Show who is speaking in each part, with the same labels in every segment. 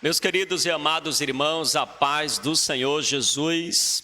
Speaker 1: Meus queridos e amados irmãos, a paz do Senhor Jesus.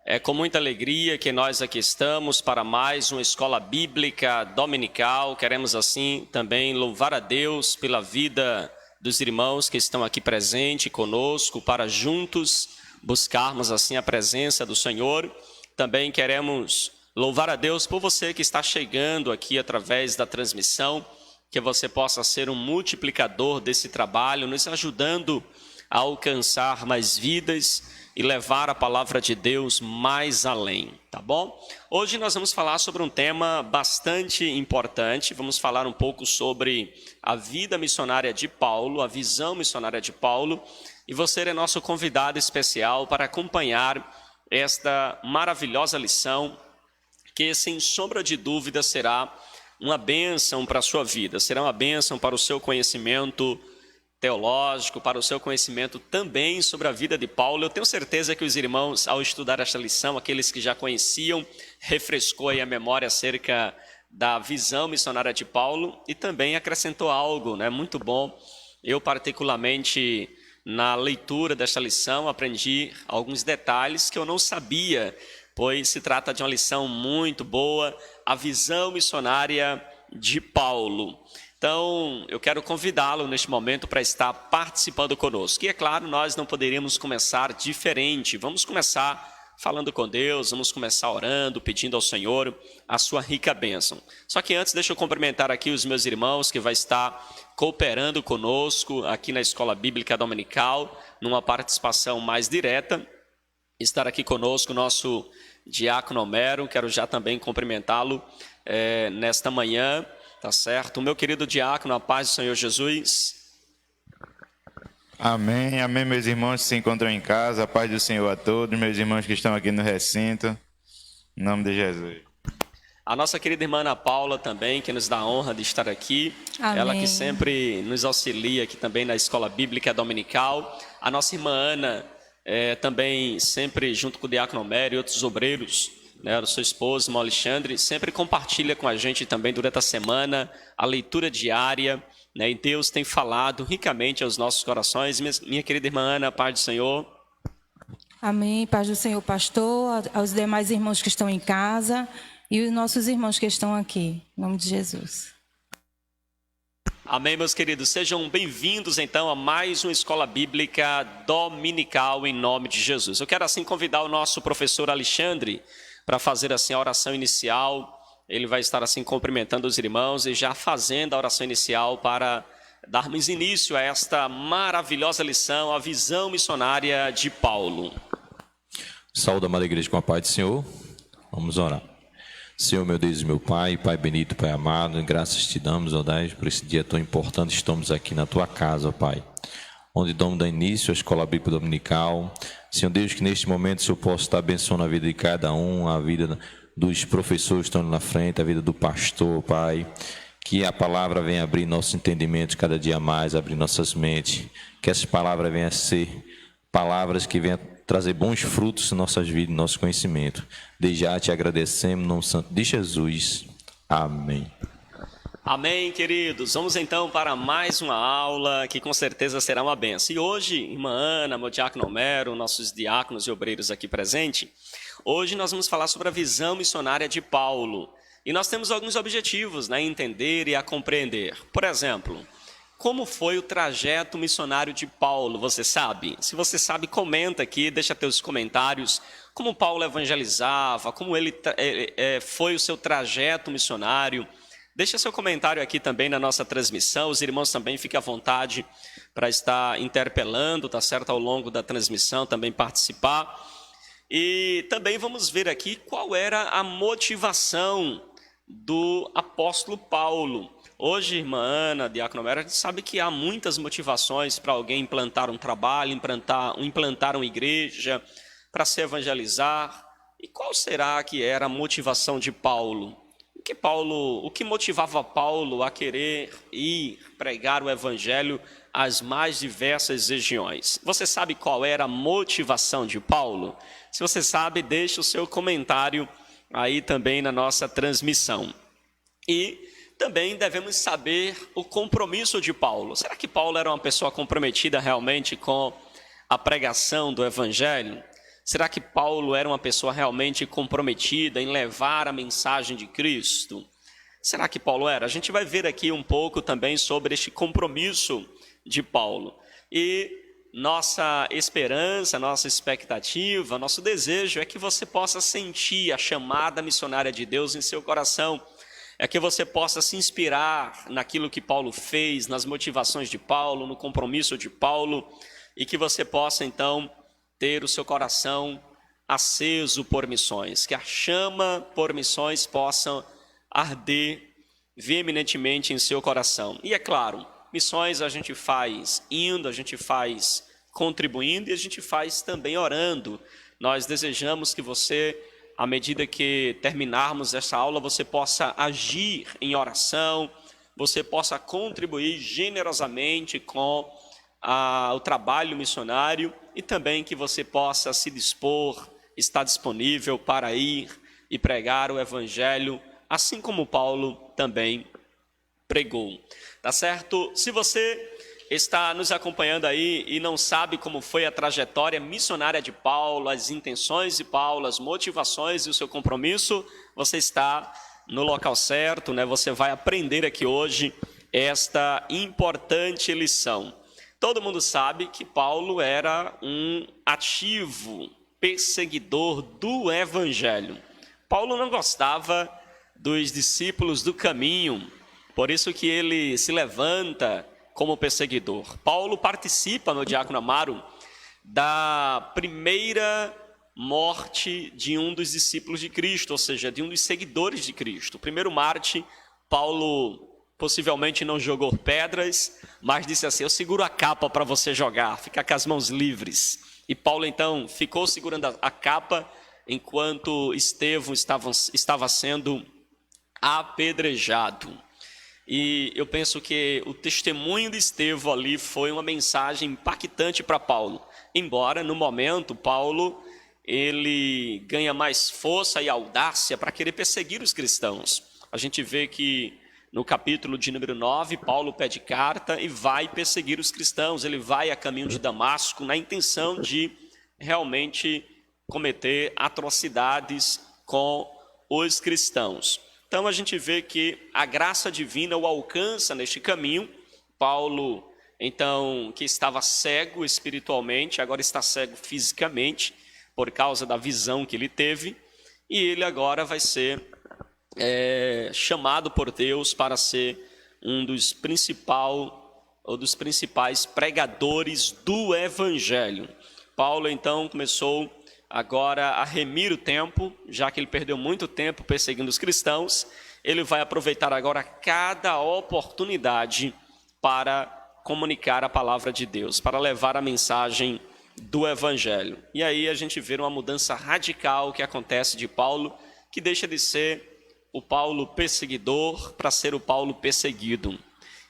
Speaker 1: É com muita alegria que nós aqui estamos para mais uma escola bíblica dominical. Queremos assim também louvar a Deus pela vida dos irmãos que estão aqui presentes conosco, para juntos buscarmos assim a presença do Senhor. Também queremos louvar a Deus por você que está chegando aqui através da transmissão, que você possa ser um multiplicador desse trabalho, nos ajudando a alcançar mais vidas e levar a palavra de Deus mais além, tá bom? Hoje nós vamos falar sobre um tema bastante importante, vamos falar um pouco sobre a vida missionária de Paulo, a visão missionária de Paulo, e você é nosso convidado especial para acompanhar esta maravilhosa lição, que sem sombra de dúvida será uma bênção para a sua vida, será uma bênção para o seu conhecimento teológico, para o seu conhecimento também sobre a vida de Paulo. Eu tenho certeza que os irmãos, ao estudar esta lição, aqueles que já conheciam, refrescou aí a memória acerca da visão missionária de Paulo e também acrescentou algo, né? Muito bom. Eu, particularmente, na leitura desta lição, aprendi alguns detalhes que eu não sabia, pois se trata de uma lição muito boa, a visão missionária de Paulo. Então, eu quero convidá-lo neste momento para estar participando conosco. E é claro, nós não poderíamos começar diferente. Vamos começar falando com Deus, vamos começar orando, pedindo ao Senhor a sua rica bênção. Só que antes, deixa eu cumprimentar aqui os meus irmãos que vai estar cooperando conosco aqui na Escola Bíblica Dominical, numa participação mais direta. Estar aqui conosco o nosso diácono Homero, quero já também cumprimentá-lo nesta manhã, tá certo? O meu querido diácono, a paz do Senhor Jesus.
Speaker 2: Amém, amém, meus irmãos que se encontram em casa, a paz do Senhor a todos, meus irmãos que estão aqui no recinto, em nome de Jesus.
Speaker 1: A nossa querida irmã Ana Paula também, que nos dá a honra de estar aqui. Amém. Ela que sempre nos auxilia aqui também na Escola Bíblica Dominical. A nossa irmã Ana, também sempre junto com o diácono Homero e outros obreiros, né, o seu esposo, irmão Alexandre, sempre compartilha com a gente também durante a semana a leitura diária, né, e Deus tem falado ricamente aos nossos corações. Minha querida irmã Ana, paz do Senhor.
Speaker 3: Amém, paz do Senhor, pastor, aos demais irmãos que estão em casa e os nossos irmãos que estão aqui, em nome de Jesus.
Speaker 1: Amém, meus queridos. Sejam bem-vindos, então, a mais uma Escola Bíblica Dominical, em nome de Jesus. Eu quero, assim, convidar o nosso professor Alexandre para fazer, assim, a oração inicial. Ele vai estar, assim, cumprimentando os irmãos e já fazendo a oração inicial para darmos início a esta maravilhosa lição, a visão missionária de Paulo.
Speaker 4: Saúde, amada igreja, com a paz do Senhor. Vamos orar. Senhor, meu Deus e meu Pai, Pai benito, Pai amado, graças te damos, ó Deus, por esse dia tão importante. Estamos aqui na tua casa, ó Pai, onde damos início à Escola Bíblica Dominical. Senhor Deus, que neste momento o Senhor possa estar abençoando a vida de cada um, a vida dos professores que estão na frente, a vida do pastor, Pai. Que a palavra venha abrir nosso entendimento cada dia mais, abrir nossas mentes. Que essas palavras venham a ser palavras que venham trazer bons frutos em nossas vidas, em nosso conhecimento. Desde já te agradecemos, no nome santo de Jesus. Amém.
Speaker 1: Amém, queridos. Vamos então para mais uma aula que com certeza será uma bênção. E hoje, irmã Ana, meu diácono Homero, nossos diáconos e obreiros aqui presentes, hoje nós vamos falar sobre a visão missionária de Paulo. E nós temos alguns objetivos, né, a entender e a compreender. Por exemplo, como foi o trajeto missionário de Paulo, você sabe? Se você sabe, comenta aqui, deixa teus comentários, como Paulo evangelizava, como foi o seu trajeto missionário. Deixa seu comentário aqui também na nossa transmissão, os irmãos também fiquem à vontade para estar interpelando, tá certo? Ao longo da transmissão também participar. E também vamos ver aqui qual era a motivação do apóstolo Paulo. Hoje, irmã Ana, diácono Homero, a gente sabe que há muitas motivações para alguém implantar um trabalho, implantar uma igreja, para se evangelizar. E qual será que era a motivação de Paulo? O que motivava Paulo a querer ir pregar o evangelho às mais diversas regiões? Você sabe qual era a motivação de Paulo? Se você sabe, deixe o seu comentário aí também na nossa transmissão. E também devemos saber o compromisso de Paulo. Será que Paulo era uma pessoa comprometida realmente com a pregação do Evangelho? Será que Paulo era uma pessoa realmente comprometida em levar a mensagem de Cristo? Será que Paulo era? A gente vai ver aqui um pouco também sobre este compromisso de Paulo. E nossa esperança, nossa expectativa, nosso desejo é que você possa sentir a chamada missionária de Deus em seu coração. É que você possa se inspirar naquilo que Paulo fez, nas motivações de Paulo, no compromisso de Paulo, e que você possa então ter o seu coração aceso por missões, que a chama por missões possa arder veementemente em seu coração. E é claro, missões a gente faz indo, a gente faz contribuindo e a gente faz também orando. Nós desejamos que você, à medida que terminarmos essa aula, você possa agir em oração, você possa contribuir generosamente com o trabalho missionário e também que você possa se dispor, estar disponível para ir e pregar o Evangelho, assim como Paulo também pregou. Tá certo? Se você está nos acompanhando aí e não sabe como foi a trajetória missionária de Paulo, as intenções de Paulo, as motivações e o seu compromisso, você está no local certo, né? Você vai aprender aqui hoje esta importante lição. Todo mundo sabe que Paulo era um ativo perseguidor do Evangelho. Paulo não gostava dos discípulos do caminho, por isso que ele se levanta como perseguidor. Paulo participa, meu diácono Amaro, da primeira morte de um dos discípulos de Cristo, ou seja, de um dos seguidores de Cristo. O primeiro Marte, Paulo possivelmente não jogou pedras, mas disse assim: eu seguro a capa para você jogar, fica com as mãos livres. E Paulo então ficou segurando a capa enquanto Estevão estava sendo apedrejado. E eu penso que o testemunho de Estevão ali foi uma mensagem impactante para Paulo. Embora no momento Paulo ele ganha mais força e audácia para querer perseguir os cristãos. A gente vê que no capítulo de número 9, Paulo pede carta e vai perseguir os cristãos. Ele vai a caminho de Damasco na intenção de realmente cometer atrocidades com os cristãos. Então a gente vê que a graça divina o alcança neste caminho. Paulo, então, que estava cego espiritualmente, agora está cego fisicamente, por causa da visão que ele teve. E ele agora vai ser chamado por Deus para ser um dos principais pregadores do Evangelho. Paulo então começou agora a remir o tempo, já que ele perdeu muito tempo perseguindo os cristãos. Ele vai aproveitar agora cada oportunidade para comunicar a palavra de Deus, para levar a mensagem do Evangelho. E aí a gente vê uma mudança radical que acontece de Paulo, que deixa de ser o Paulo perseguidor para ser o Paulo perseguido,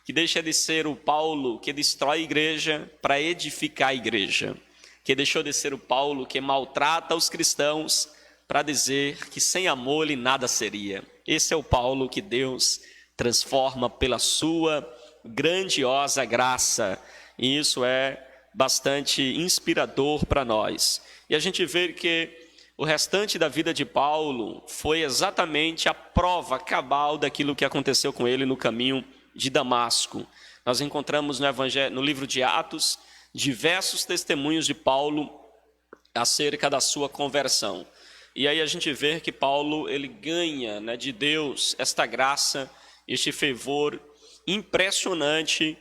Speaker 1: que deixa de ser o Paulo que destrói a igreja para edificar a igreja, que deixou de ser o Paulo que maltrata os cristãos para dizer que sem amor ele nada seria. Esse é o Paulo que Deus transforma pela sua grandiosa graça, e isso é bastante inspirador para nós. E a gente vê que o restante da vida de Paulo foi exatamente a prova cabal daquilo que aconteceu com ele no caminho de Damasco. Nós encontramos no livro de Atos diversos testemunhos de Paulo acerca da sua conversão. E aí a gente vê que Paulo ele ganha, né, de Deus esta graça, este fervor impressionante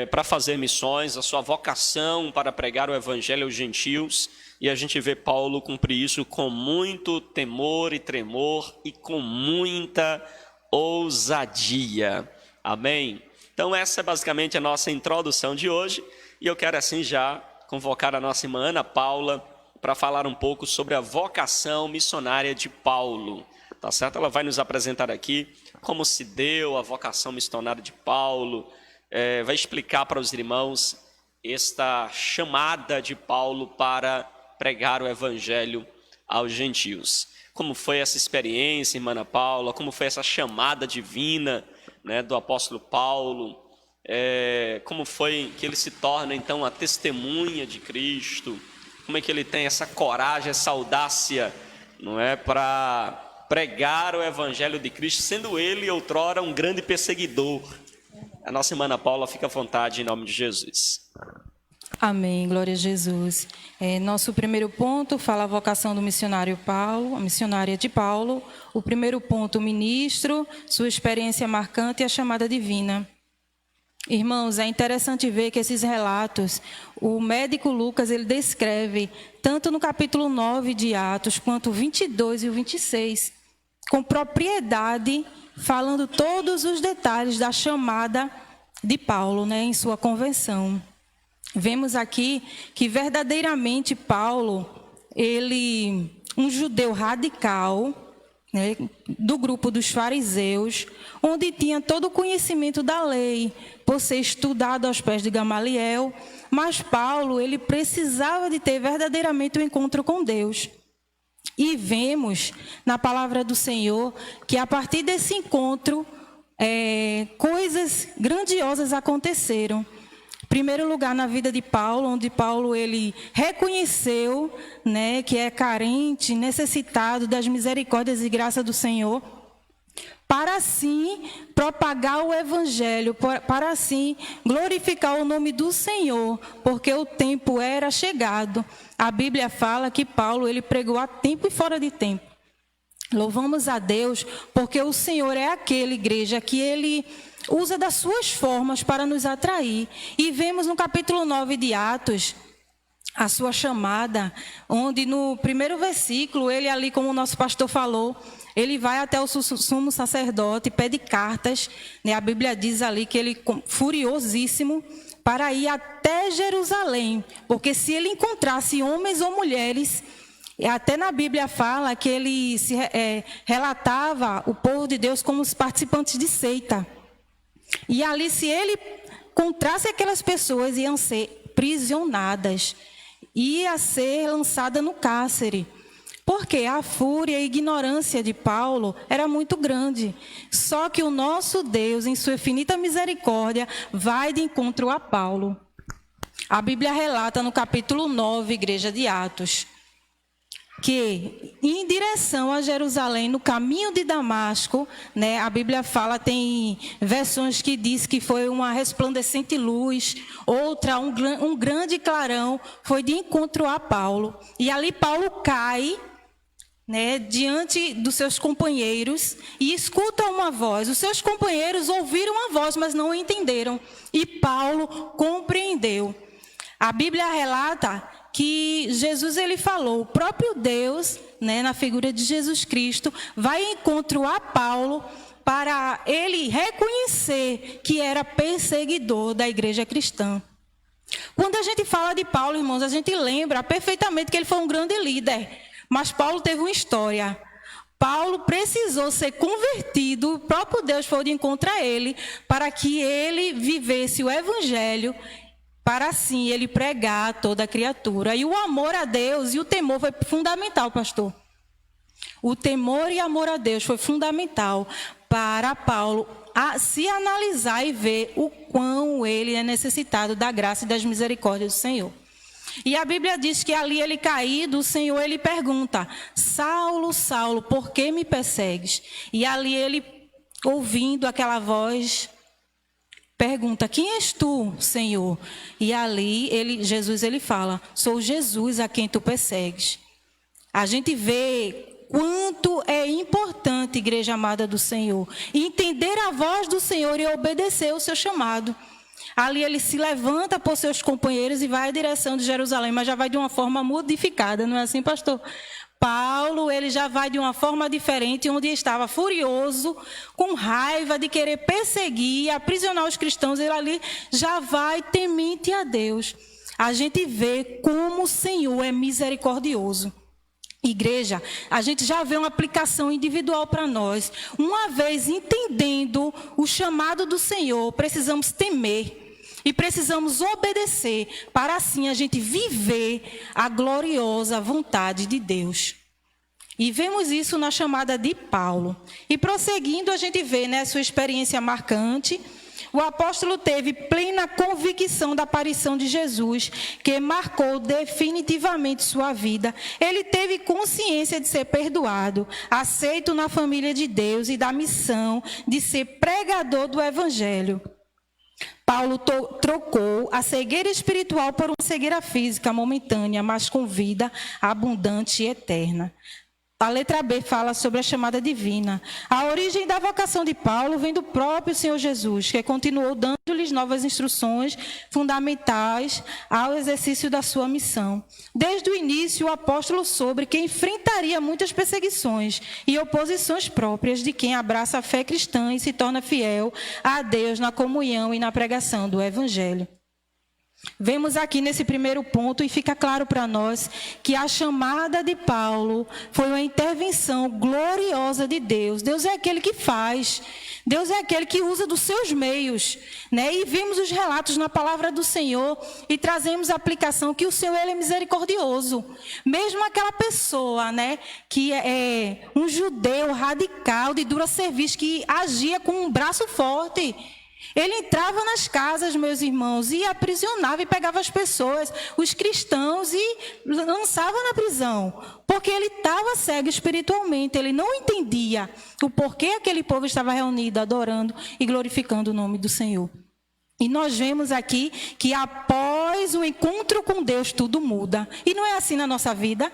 Speaker 1: para fazer missões, a sua vocação para pregar o Evangelho aos gentios. E a gente vê Paulo cumprir isso com muito temor e tremor e com muita ousadia. Amém? Então essa é basicamente a nossa introdução de hoje. E eu quero assim já convocar a nossa irmã Ana Paula para falar um pouco sobre a vocação missionária de Paulo. Tá certo? Ela vai nos apresentar aqui como se deu a vocação missionária de Paulo, vai explicar para os irmãos esta chamada de Paulo para pregar o Evangelho aos gentios. Como foi essa experiência, irmã Ana Paula? Como foi essa chamada divina, né, do apóstolo Paulo? Como foi que ele se torna, então, a testemunha de Cristo? Como é que ele tem essa coragem, essa audácia, não é, para pregar o evangelho de Cristo, sendo ele outrora um grande perseguidor? A nossa irmã Ana Paula fica à vontade em nome de Jesus.
Speaker 3: Amém, glória a Jesus. Nosso primeiro ponto fala a vocação do missionário Paulo, a missionária de Paulo. O primeiro ponto, o ministro, sua experiência marcante e a chamada divina. Irmãos, é interessante ver que esses relatos, o médico Lucas, ele descreve, tanto no capítulo 9 de Atos, quanto o 22 e o 26, com propriedade, falando todos os detalhes da chamada de Paulo, né, em sua convenção. Vemos aqui que verdadeiramente Paulo, ele, um judeu radical, né, do grupo dos fariseus, onde tinha todo o conhecimento da lei, por ser estudado aos pés de Gamaliel, mas Paulo, ele precisava de ter verdadeiramente um encontro com Deus. E vemos na palavra do Senhor que a partir desse encontro, coisas grandiosas aconteceram. Em primeiro lugar, na vida de Paulo, onde Paulo ele reconheceu, né, que é carente, necessitado das misericórdias e graça do Senhor, para assim propagar o evangelho, para assim glorificar o nome do Senhor, porque o tempo era chegado. A Bíblia fala que Paulo ele pregou a tempo e fora de tempo. Louvamos a Deus, porque o Senhor é aquele, igreja, que ele usa das suas formas para nos atrair. E vemos no capítulo 9 de Atos a sua chamada, onde no primeiro versículo, ele ali, como o nosso pastor falou, ele vai até o sumo sacerdote, pede cartas, né? A Bíblia diz ali que ele, furiosíssimo, para ir até Jerusalém, porque se ele encontrasse homens ou mulheres, até na Bíblia fala que ele relatava o povo de Deus como os participantes de seita. E ali, se ele encontrasse aquelas pessoas, iam ser prisionadas, ia ser lançada no cárcere. Porque a fúria e a ignorância de Paulo era muito grande. Só que o nosso Deus, em sua infinita misericórdia, vai de encontro a Paulo. A Bíblia relata no capítulo 9, igreja de Atos, que em direção a Jerusalém, no caminho de Damasco, né, a Bíblia fala, tem versões que diz que foi uma resplandecente luz, outra um grande clarão, foi de encontro a Paulo. E ali Paulo cai, né, diante dos seus companheiros e escuta uma voz. Os seus companheiros ouviram a voz, mas não entenderam. E Paulo compreendeu. A Bíblia relata que Jesus ele falou, o próprio Deus, né, na figura de Jesus Cristo, vai em encontro a Paulo para ele reconhecer que era perseguidor da igreja cristã. Quando a gente fala de Paulo, irmãos, a gente lembra perfeitamente que ele foi um grande líder, mas Paulo teve uma história. Paulo precisou ser convertido, o próprio Deus foi de encontro a ele, para que ele vivesse o evangelho, para assim ele pregar a toda a criatura. E o amor a Deus e o temor foi fundamental, pastor. O temor e amor a Deus foi fundamental para Paulo se analisar e ver o quão ele é necessitado da graça e das misericórdias do Senhor. E a Bíblia diz que ali ele caído, o Senhor ele pergunta: Saulo, Saulo, por que me persegues? E ali ele, ouvindo aquela voz, pergunta: quem és tu, Senhor? E ali Jesus ele fala: sou Jesus a quem tu persegues. A gente vê quanto é importante, igreja amada do Senhor, entender a voz do Senhor e obedecer o seu chamado. Ali ele se levanta por seus companheiros e vai à direção de Jerusalém, mas já vai de uma forma modificada, não é assim, pastor? Paulo, ele já vai de uma forma diferente, onde estava furioso, com raiva de querer perseguir, aprisionar os cristãos, ele ali já vai temente a Deus. A gente vê como o Senhor é misericordioso. Igreja, a gente já vê uma aplicação individual para nós. Uma vez entendendo o chamado do Senhor, precisamos temer e precisamos obedecer para assim a gente viver a gloriosa vontade de Deus. E vemos isso na chamada de Paulo. E prosseguindo, a gente vê, né, sua experiência marcante. O apóstolo teve plena convicção da aparição de Jesus, que marcou definitivamente sua vida. Ele teve consciência de ser perdoado, aceito na família de Deus e da missão de ser pregador do Evangelho. Paulo trocou a cegueira espiritual por uma cegueira física momentânea, mas com vida abundante e eterna. A letra B fala sobre a chamada divina. A origem da vocação de Paulo vem do próprio Senhor Jesus, que continuou dando-lhes novas instruções fundamentais ao exercício da sua missão. Desde o início, o apóstolo soube que enfrentaria muitas perseguições e oposições próprias de quem abraça a fé cristã e se torna fiel a Deus na comunhão e na pregação do Evangelho. Vemos aqui nesse primeiro ponto e fica claro para nós que a chamada de Paulo foi uma intervenção gloriosa de Deus. Deus é aquele que faz, Deus é aquele que usa dos seus meios, né? E vimos os relatos na palavra do Senhor e trazemos a aplicação que o Senhor ele é misericordioso. Mesmo aquela pessoa, né, que é um judeu radical de dura serviço, que agia com um braço forte, ele entrava nas casas, meus irmãos, e aprisionava e pegava as pessoas, os cristãos, e lançava na prisão. Porque ele estava cego espiritualmente, ele não entendia o porquê aquele povo estava reunido, adorando e glorificando o nome do Senhor. E nós vemos aqui que após o encontro com Deus, tudo muda. E não é assim na nossa vida?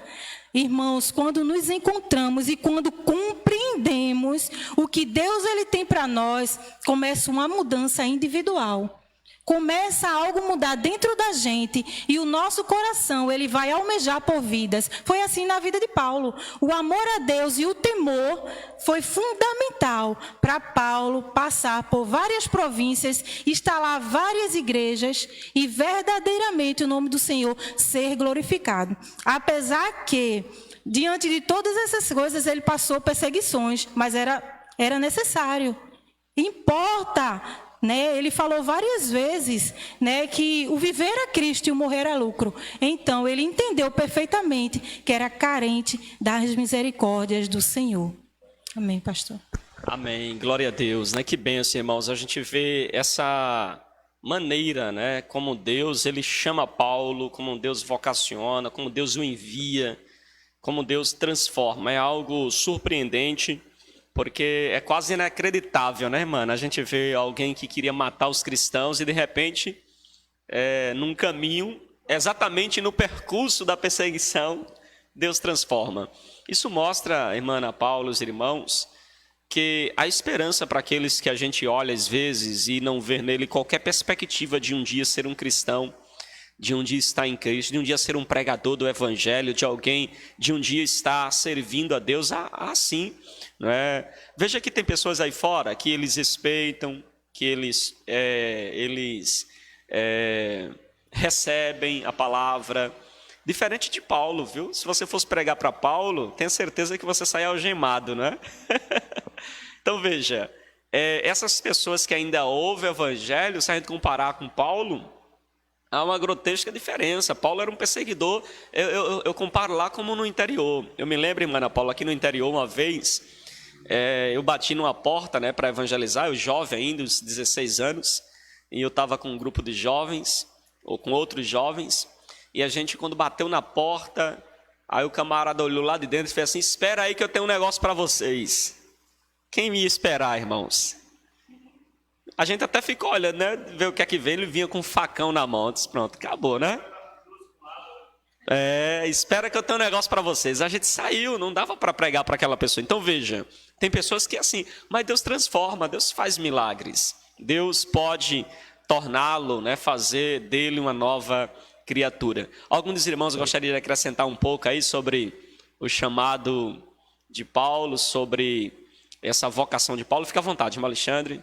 Speaker 3: Irmãos, quando nos encontramos e quando compreendemos o que Deus ele tem para nós, começa uma mudança individual. Começa algo mudar dentro da gente e o nosso coração ele vai almejar por vidas. Foi assim na vida de Paulo. O amor a Deus e o temor foi fundamental para Paulo passar por várias províncias, instalar várias igrejas e verdadeiramente o nome do Senhor ser glorificado. Apesar que, diante de todas essas coisas, ele passou perseguições, mas era necessário. Importa, né? Ele falou várias vezes, né, que o viver é Cristo e o morrer é lucro. Então, ele entendeu perfeitamente que era carente das misericórdias do Senhor. Amém, pastor.
Speaker 1: Amém, glória a Deus, né? Que bênção, irmãos. A gente vê essa maneira, né, como Deus ele chama Paulo, como Deus vocaciona, como Deus o envia, como Deus transforma. É algo surpreendente, porque é quase inacreditável, né, mano? A gente vê alguém que queria matar os cristãos e, de repente, num caminho, exatamente no percurso da perseguição, Deus transforma. Isso mostra, irmã Ana Paula, os irmãos, que a esperança para aqueles que a gente olha às vezes e não vê nele qualquer perspectiva de um dia ser um cristão, de um dia estar em Cristo, de um dia ser um pregador do Evangelho, de alguém, de um dia estar servindo a Deus, assim, não é? Veja que tem pessoas aí fora que eles respeitam, que eles recebem a palavra, diferente de Paulo, viu? Se você fosse pregar para Paulo, tenha certeza que você sai algemado, não é? Então veja, essas pessoas que ainda ouvem o Evangelho, se a gente comparar com Paulo, há uma grotesca diferença. Paulo era um perseguidor. Eu comparo lá como no interior. Eu me lembro, irmã Ana Paula, aqui no interior uma vez, eu bati numa porta, né, para evangelizar, eu jovem ainda, uns 16 anos, e eu estava com um grupo de jovens, ou com outros jovens, e a gente, quando bateu na porta, aí o camarada olhou lá de dentro e fez assim: espera aí que eu tenho um negócio para vocês. Quem me ia esperar, irmãos? A gente até ficou olhando, né? Ver o que é que vem. Ele vinha com um facão na mão. Disse, pronto, acabou, né? Espera que eu tenho um negócio para vocês. A gente saiu, não dava para pregar para aquela pessoa. Então veja, tem pessoas que assim, mas Deus transforma, Deus faz milagres. Deus pode torná-lo, né? Fazer dele uma nova criatura. Alguns dos irmãos gostariam de acrescentar um pouco aí sobre o chamado de Paulo, sobre essa vocação de Paulo. Fica à vontade, irmão Alexandre.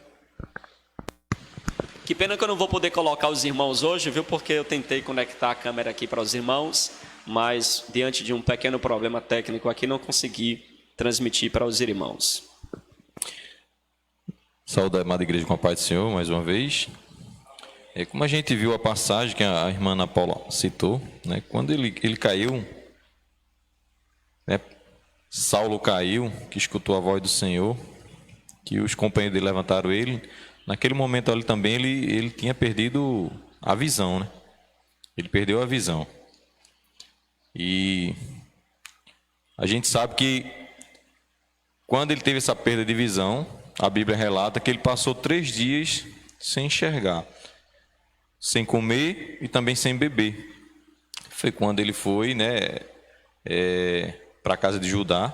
Speaker 1: Que pena que eu não vou poder colocar os irmãos hoje, viu? Porque eu tentei conectar a câmera aqui para os irmãos, mas diante de um pequeno problema técnico aqui, não consegui transmitir para os irmãos.
Speaker 4: Saúde a amada igreja com a paz do Senhor, mais uma vez. Como a gente viu a passagem que a irmã Ana Paula citou, né? Quando ele caiu, né? Saulo caiu, que escutou a voz do Senhor, que os companheiros dele levantaram ele. Naquele momento ali também ele tinha perdido a visão, né? Ele perdeu a visão. E a gente sabe que quando ele teve essa perda de visão, a Bíblia relata que ele passou 3 dias sem enxergar, sem comer e também sem beber. Foi quando ele foi, né, para a casa de Judas,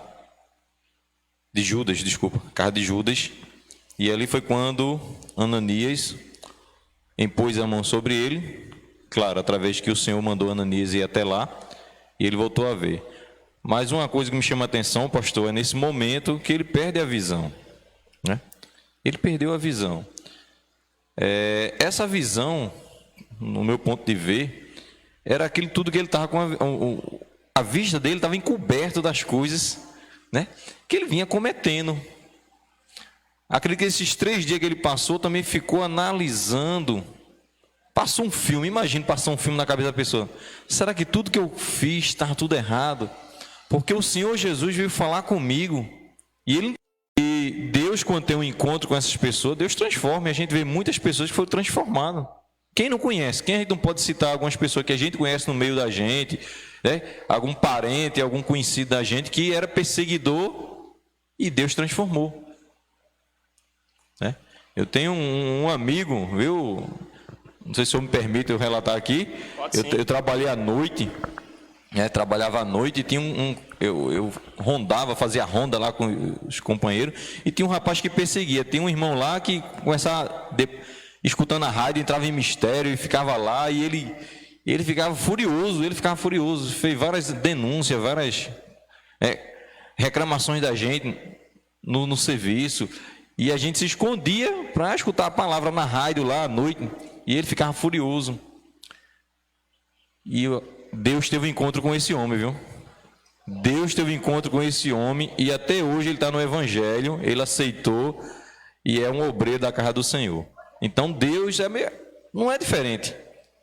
Speaker 4: casa de Judas, e ali foi quando Ananias impôs a mão sobre ele, claro, através que o Senhor mandou Ananias ir até lá, e ele voltou a ver. Mas uma coisa que me chama a atenção, pastor, é nesse momento que ele perde a visão, né? Ele perdeu a visão. Essa visão, no meu ponto de ver, era aquilo tudo que ele estava com a vista dele estava encoberto das coisas, né, que ele vinha cometendo. Acredito que esses 3 dias que ele passou também ficou analisando. Passou um filme, imagina passar um filme na cabeça da pessoa. Será que tudo que eu fiz estava tudo errado? Porque o Senhor Jesus veio falar comigo. E Deus, quando tem um encontro com essas pessoas, Deus transforma. E a gente vê muitas pessoas que foram transformadas. Quem não conhece? Quem a gente não pode citar algumas pessoas que a gente conhece no meio da gente, né? Algum parente, algum conhecido da gente que era perseguidor e Deus transformou, né? Eu tenho um amigo, viu? Não sei se o senhor me permite eu relatar aqui. Eu trabalhei à noite, né? Trabalhava à noite e tinha eu rondava, fazia ronda lá com os companheiros e tinha um rapaz que perseguia. Tem um irmão lá que começava escutando a rádio, entrava em mistério e ficava lá, e ele ficava furioso, fez várias denúncias, várias reclamações da gente no serviço, e a gente se escondia para escutar a palavra na rádio lá à noite, e ele ficava furioso. E Deus teve um encontro com esse homem, viu? Deus teve um encontro com esse homem, e até hoje ele está no Evangelho, ele aceitou, e é um obreiro da casa do Senhor. Então Deus não é diferente.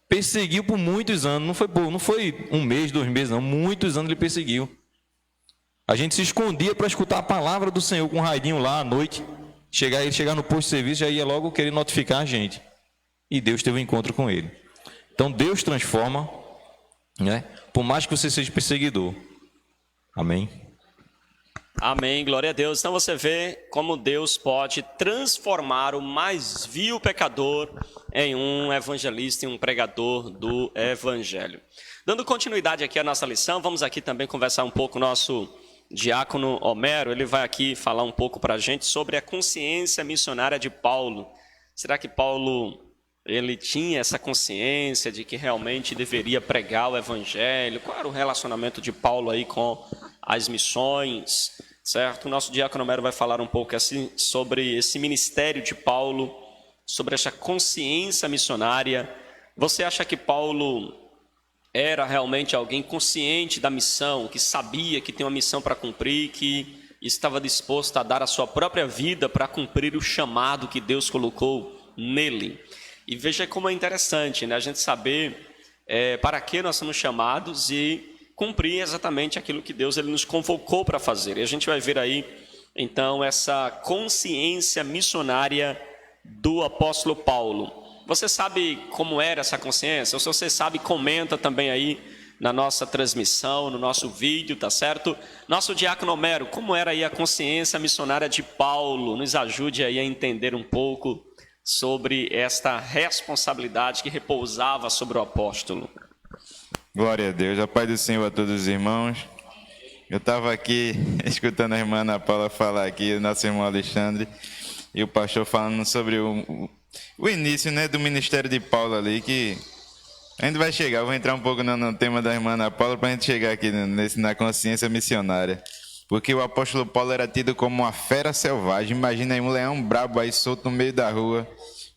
Speaker 4: Perseguiu por muitos anos, não foi 1 mês, 2 meses, não. Muitos anos ele perseguiu. A gente se escondia para escutar a palavra do Senhor com um raidinho lá à noite. Ele chegar no posto de serviço, já ia logo querer notificar a gente. E Deus teve um encontro com ele. Então Deus transforma, né? Por mais que você seja perseguidor. Amém?
Speaker 1: Amém, glória a Deus. Então você vê como Deus pode transformar o mais vil pecador em um evangelista e um pregador do evangelho. Dando continuidade aqui à nossa lição, vamos aqui também conversar um pouco com o nosso diácono Homero. Ele vai aqui falar um pouco para a gente sobre a consciência missionária de Paulo. Será que Paulo ele tinha essa consciência de que realmente deveria pregar o evangelho? Qual era o relacionamento de Paulo aí com as missões? Certo? O nosso diácono Homero vai falar um pouco assim sobre esse ministério de Paulo, sobre essa consciência missionária. Você acha que Paulo era realmente alguém consciente da missão, que sabia que tem uma missão para cumprir, que estava disposto a dar a sua própria vida para cumprir o chamado que Deus colocou nele? E veja como é interessante, né? A gente saber para que nós somos chamados e cumprir exatamente aquilo que Deus ele nos convocou para fazer. E a gente vai ver aí, então, essa consciência missionária do apóstolo Paulo. Você sabe como era essa consciência? Ou se você sabe, comenta também aí na nossa transmissão, no nosso vídeo, tá certo? Nosso diácono Homero, como era aí a consciência missionária de Paulo? Nos ajude aí a entender um pouco sobre esta responsabilidade que repousava sobre o apóstolo.
Speaker 2: Glória a Deus, a paz do Senhor a todos os irmãos. Eu estava aqui escutando a irmã Ana Paula falar aqui, o nosso irmão Alexandre, e o pastor falando sobre o início, né, do ministério de Paulo ali, que a gente vai chegar. Eu vou entrar um pouco no tema da irmã Ana Paula para a gente chegar aqui na consciência missionária. Porque o apóstolo Paulo era tido como uma fera selvagem. Imagina aí um leão brabo aí solto no meio da rua,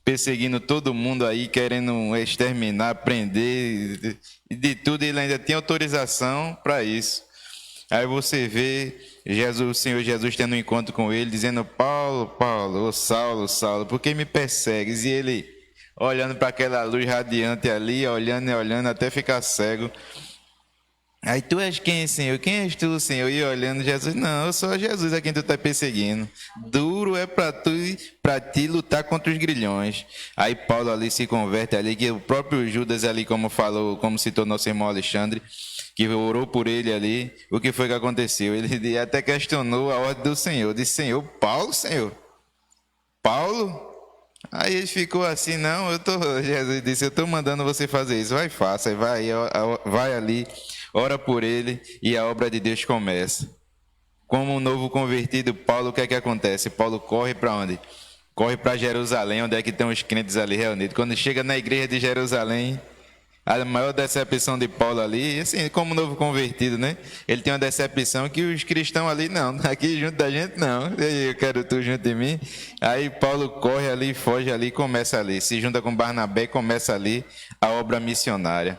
Speaker 2: perseguindo todo mundo aí, querendo exterminar, prender, de tudo. Ele ainda tinha autorização para isso. Aí você vê o Senhor Jesus tendo um encontro com ele, dizendo: Paulo, Paulo, ô Saulo, Saulo, por que me persegues? E ele olhando para aquela luz radiante ali, olhando e olhando até ficar cego. Aí, tu és quem, Senhor? Quem és tu, Senhor? E olhando Jesus, não, eu sou Jesus a quem tu está perseguindo. Duro é para ti lutar contra os grilhões. Aí Paulo ali se converte ali, que o próprio Judas ali, como falou, como citou nosso irmão Alexandre, que orou por ele ali, o que foi que aconteceu? Ele até questionou a ordem do Senhor, disse, Senhor, Senhor? Paulo? Aí ele ficou assim, não, Jesus disse, eu estou mandando você fazer isso, vai, faça, vai ali, ora por ele e a obra de Deus começa. Como um novo convertido, Paulo, o que é que acontece? Paulo corre para onde? Corre para Jerusalém, onde é que estão os crentes ali reunidos. Quando chega na igreja de Jerusalém, a maior decepção de Paulo ali, assim, como novo convertido, né? Ele tem uma decepção que os cristãos ali, não, aqui junto da gente não, eu quero tu junto de mim. Aí Paulo corre ali, foge ali, começa ali, se junta com Barnabé e começa ali a obra missionária.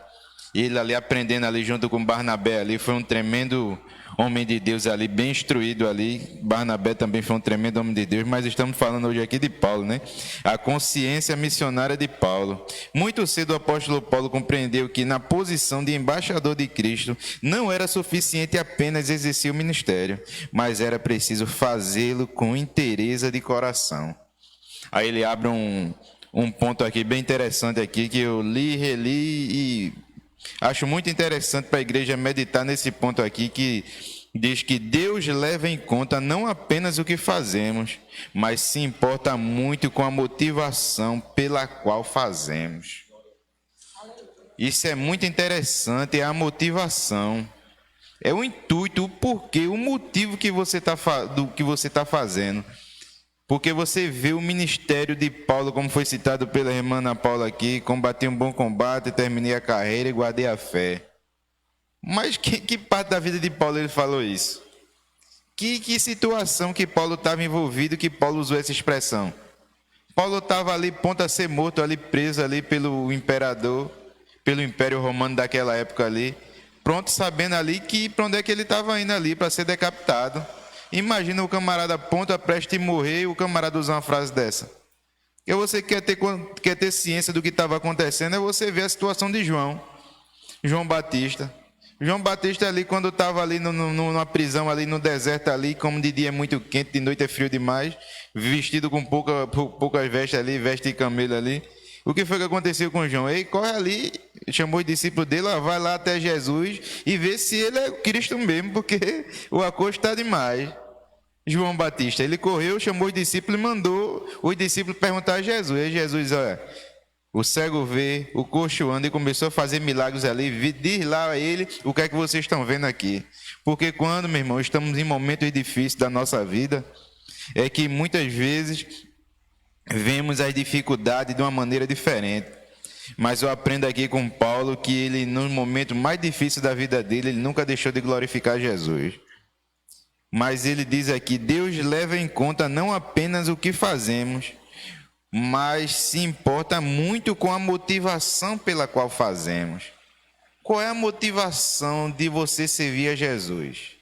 Speaker 2: E ele ali aprendendo ali junto com Barnabé ali, foi um tremendo homem de Deus ali, bem instruído ali. Barnabé também foi um tremendo homem de Deus, mas estamos falando hoje aqui de Paulo, né? A consciência missionária de Paulo. Muito cedo o apóstolo Paulo compreendeu que na posição de embaixador de Cristo não era suficiente apenas exercer o ministério, mas era preciso fazê-lo com inteireza de coração. Aí ele abre um ponto aqui bem interessante aqui, que eu li, reli e acho muito interessante para a igreja meditar nesse ponto aqui, que diz que Deus leva em conta não apenas o que fazemos, mas se importa muito com a motivação pela qual fazemos. Isso é muito interessante, é a motivação. É o intuito, o porquê, o motivo que você do que você está fazendo. Porque você vê o ministério de Paulo, como foi citado pela irmã Ana Paula aqui, combati um bom combate, terminei a carreira e guardei a fé. Mas que parte da vida de Paulo ele falou isso? Que situação que Paulo estava envolvido, que Paulo usou essa expressão? Paulo estava ali, ponto a ser morto, ali preso ali pelo imperador, pelo Império Romano daquela época ali, pronto, sabendo ali que para onde é que ele estava indo ali, para ser decapitado. Imagina o camarada ponta prestes a morrer e o camarada usar uma frase dessa. E você quer ter ciência do que estava acontecendo, é você ver a situação de João Batista. João Batista ali, quando estava ali numa prisão ali no deserto ali, como de dia é muito quente, de noite é frio demais, vestido com poucas vestes ali, veste de camelo ali. O que foi que aconteceu com João? Ele corre ali, chamou os discípulos dele, vai lá até Jesus e vê se ele é o Cristo mesmo, porque o acosto está demais. João Batista, ele correu, chamou os discípulos e mandou os discípulos perguntar a Jesus. E Jesus, olha, o cego vê, o coxo anda, e começou a fazer milagres ali. Diz lá a ele o que é que vocês estão vendo aqui. Porque quando, meu irmão, estamos em momentos difíceis da nossa vida, é que muitas vezes vemos as dificuldades de uma maneira diferente. Mas eu aprendo aqui com Paulo que ele, no momento mais difícil da vida dele, ele nunca deixou de glorificar Jesus. Mas ele diz aqui, Deus leva em conta não apenas o que fazemos, mas se importa muito com a motivação pela qual fazemos. Qual é a motivação de você servir a Jesus?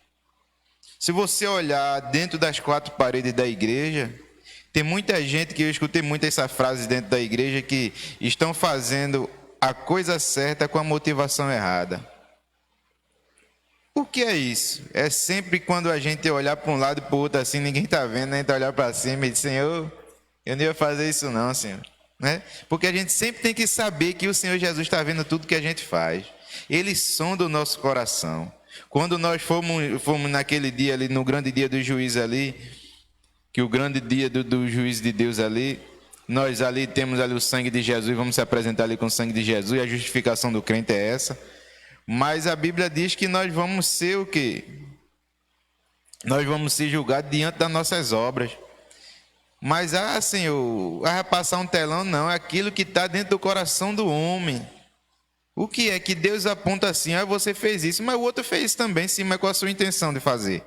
Speaker 2: Se você olhar dentro das quatro paredes da igreja, tem muita gente, que eu escutei muito essa frase dentro da igreja, que estão fazendo a coisa certa com a motivação errada. O que é isso? É sempre quando a gente olhar para um lado e para o outro assim, ninguém está vendo, a gente olhar para cima e dizer, Senhor, eu não ia fazer isso não, Senhor. Né? Porque a gente sempre tem que saber que o Senhor Jesus está vendo tudo que a gente faz. Ele sonda o nosso coração. Quando nós fomos naquele dia ali, no grande dia do juiz ali, que o grande dia do juiz de Deus ali, nós ali temos ali o sangue de Jesus, vamos se apresentar ali com o sangue de Jesus, e a justificação do crente é essa. Mas a Bíblia diz que nós vamos ser o quê? Nós vamos ser julgados diante das nossas obras. Mas, Senhor, vai passar um telão? Não, é aquilo que está dentro do coração do homem. O que é que Deus aponta assim? Você fez isso, mas o outro fez isso também, sim, mas qual a sua intenção de fazer?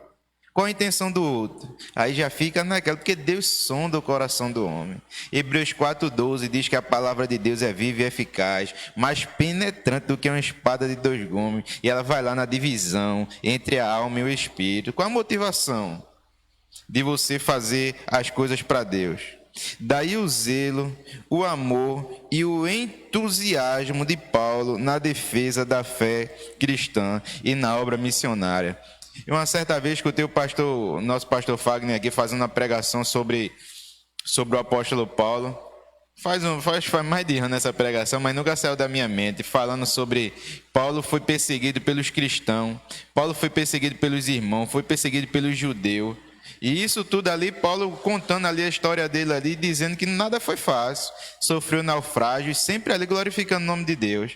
Speaker 2: Qual a intenção do outro? Aí já fica naquela, porque Deus sonda o coração do homem. Hebreus 4,12 diz que a palavra de Deus é viva e eficaz, mais penetrante do que uma espada de dois gumes, e ela vai lá na divisão entre a alma e o espírito. Qual a motivação de você fazer as coisas para Deus? Daí o zelo, o amor e o entusiasmo de Paulo na defesa da fé cristã e na obra missionária. E uma certa vez escutei nosso pastor Fagner aqui fazendo uma pregação sobre o apóstolo Paulo. Faz mais de ano essa pregação, mas nunca saiu da minha mente, falando sobre Paulo foi perseguido pelos cristãos, Paulo foi perseguido pelos irmãos, foi perseguido pelos judeus. E isso tudo ali, Paulo contando ali a história dele ali, dizendo que nada foi fácil, sofreu naufrágio, sempre ali glorificando o nome de Deus.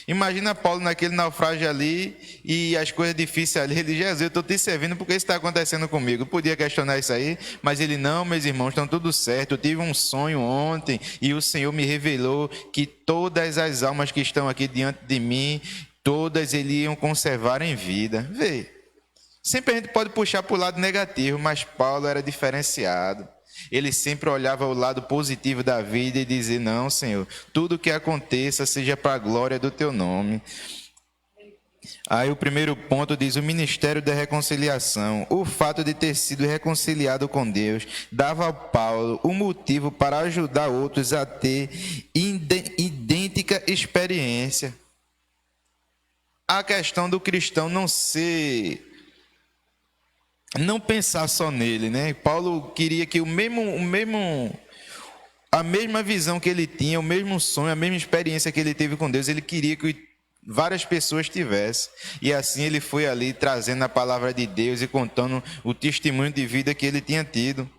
Speaker 2: Imagina Paulo naquele naufrágio ali e as coisas difíceis ali. Ele diz: Jesus, eu estou te servindo porque isso está acontecendo comigo. Eu podia questionar isso aí, mas ele: não, meus irmãos, estão tudo certo. Eu tive um sonho ontem e o Senhor me revelou que todas as almas que estão aqui diante de mim, todas ele iam conservar em vida. Vê, sempre a gente pode puxar para o lado negativo, mas Paulo era diferenciado. Ele sempre olhava o lado positivo da vida e dizia: não, Senhor, tudo que aconteça seja para a glória do teu nome. Aí o primeiro ponto diz: o ministério da reconciliação. O fato de ter sido reconciliado com Deus dava a Paulo o motivo para ajudar outros a ter idêntica experiência. A questão do cristão não pensar só nele, né? Paulo queria que a mesma visão que ele tinha, o mesmo sonho, a mesma experiência que ele teve com Deus, ele queria que várias pessoas tivessem. E assim ele foi ali trazendo a palavra de Deus e contando o testemunho de vida que ele tinha tido.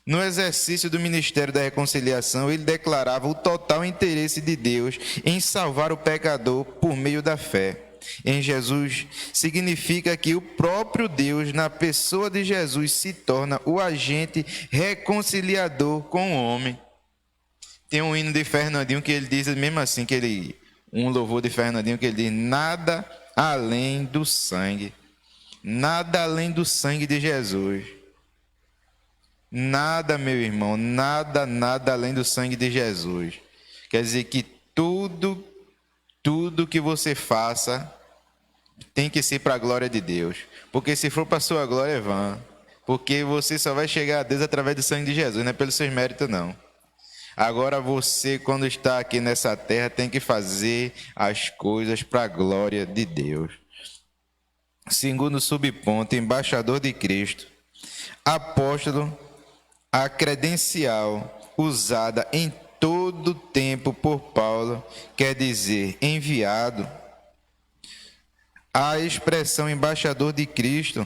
Speaker 2: No exercício do ministério da reconciliação, ele declarava o total interesse de Deus em salvar o pecador por meio da fé em Jesus. Significa que o próprio Deus, na pessoa de Jesus, se torna o agente reconciliador com o homem. Tem um hino de Fernandinho que ele diz mesmo assim, um louvor de Fernandinho que ele diz: nada além do sangue. Nada além do sangue de Jesus. Nada, meu irmão, nada além do sangue de Jesus. Quer dizer que tudo que você faça tem que ser para a glória de Deus. Porque se for para a sua glória, é vã. Porque você só vai chegar a Deus através do sangue de Jesus, não é pelos seus méritos, não. Agora você, quando está aqui nessa terra, tem que fazer as coisas para a glória de Deus. Segundo subponto, embaixador de Cristo. Apóstolo, a credencial usada em todo tempo por Paulo quer dizer enviado. A expressão embaixador de Cristo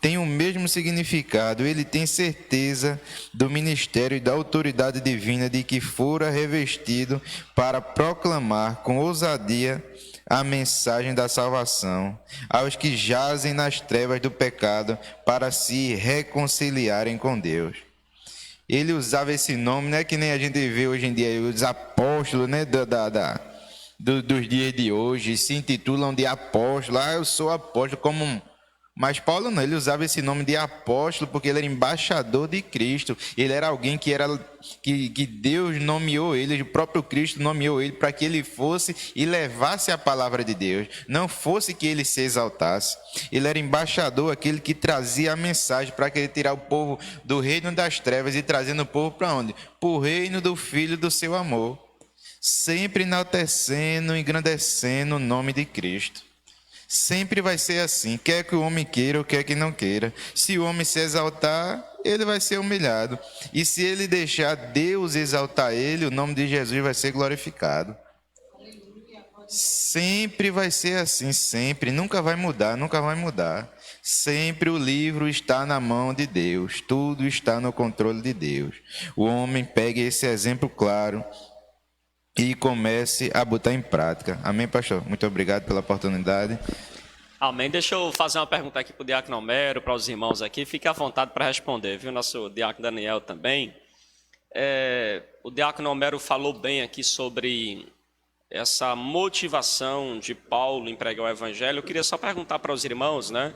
Speaker 2: tem o mesmo significado. Ele tem certeza do ministério e da autoridade divina de que fora revestido para proclamar com ousadia a mensagem da salvação aos que jazem nas trevas do pecado para se reconciliarem com Deus. Ele usava esse nome, não é que nem a gente vê hoje em dia os apóstolos, né, dos dias de hoje, se intitulam de apóstolo. Eu sou apóstolo, mas Paulo não, ele usava esse nome de apóstolo porque ele era embaixador de Cristo. Ele era alguém que Deus nomeou ele, o próprio Cristo nomeou ele para que ele fosse e levasse a palavra de Deus. Não fosse que ele se exaltasse. Ele era embaixador, aquele que trazia a mensagem para que ele tirar o povo do reino das trevas e trazendo o povo para onde? Para o reino do Filho do seu amor. Sempre enaltecendo, engrandecendo o nome de Cristo. Sempre vai ser assim, quer que o homem queira ou quer que não queira. Se o homem se exaltar, ele vai ser humilhado. E se ele deixar Deus exaltar ele, o nome de Jesus vai ser glorificado. Sempre vai ser assim, sempre. Nunca vai mudar, nunca vai mudar. Sempre o livro está na mão de Deus. Tudo está no controle de Deus. O homem pega esse exemplo claro e comece a botar em prática. Amém, pastor? Muito obrigado pela oportunidade.
Speaker 1: Amém. Deixa eu fazer uma pergunta aqui para o diácono Homero, para os irmãos aqui. Fique à vontade para responder, viu? Nosso diácono Daniel também. O diácono Homero falou bem aqui sobre essa motivação de Paulo em pregar o evangelho. Eu queria só perguntar para os irmãos, né?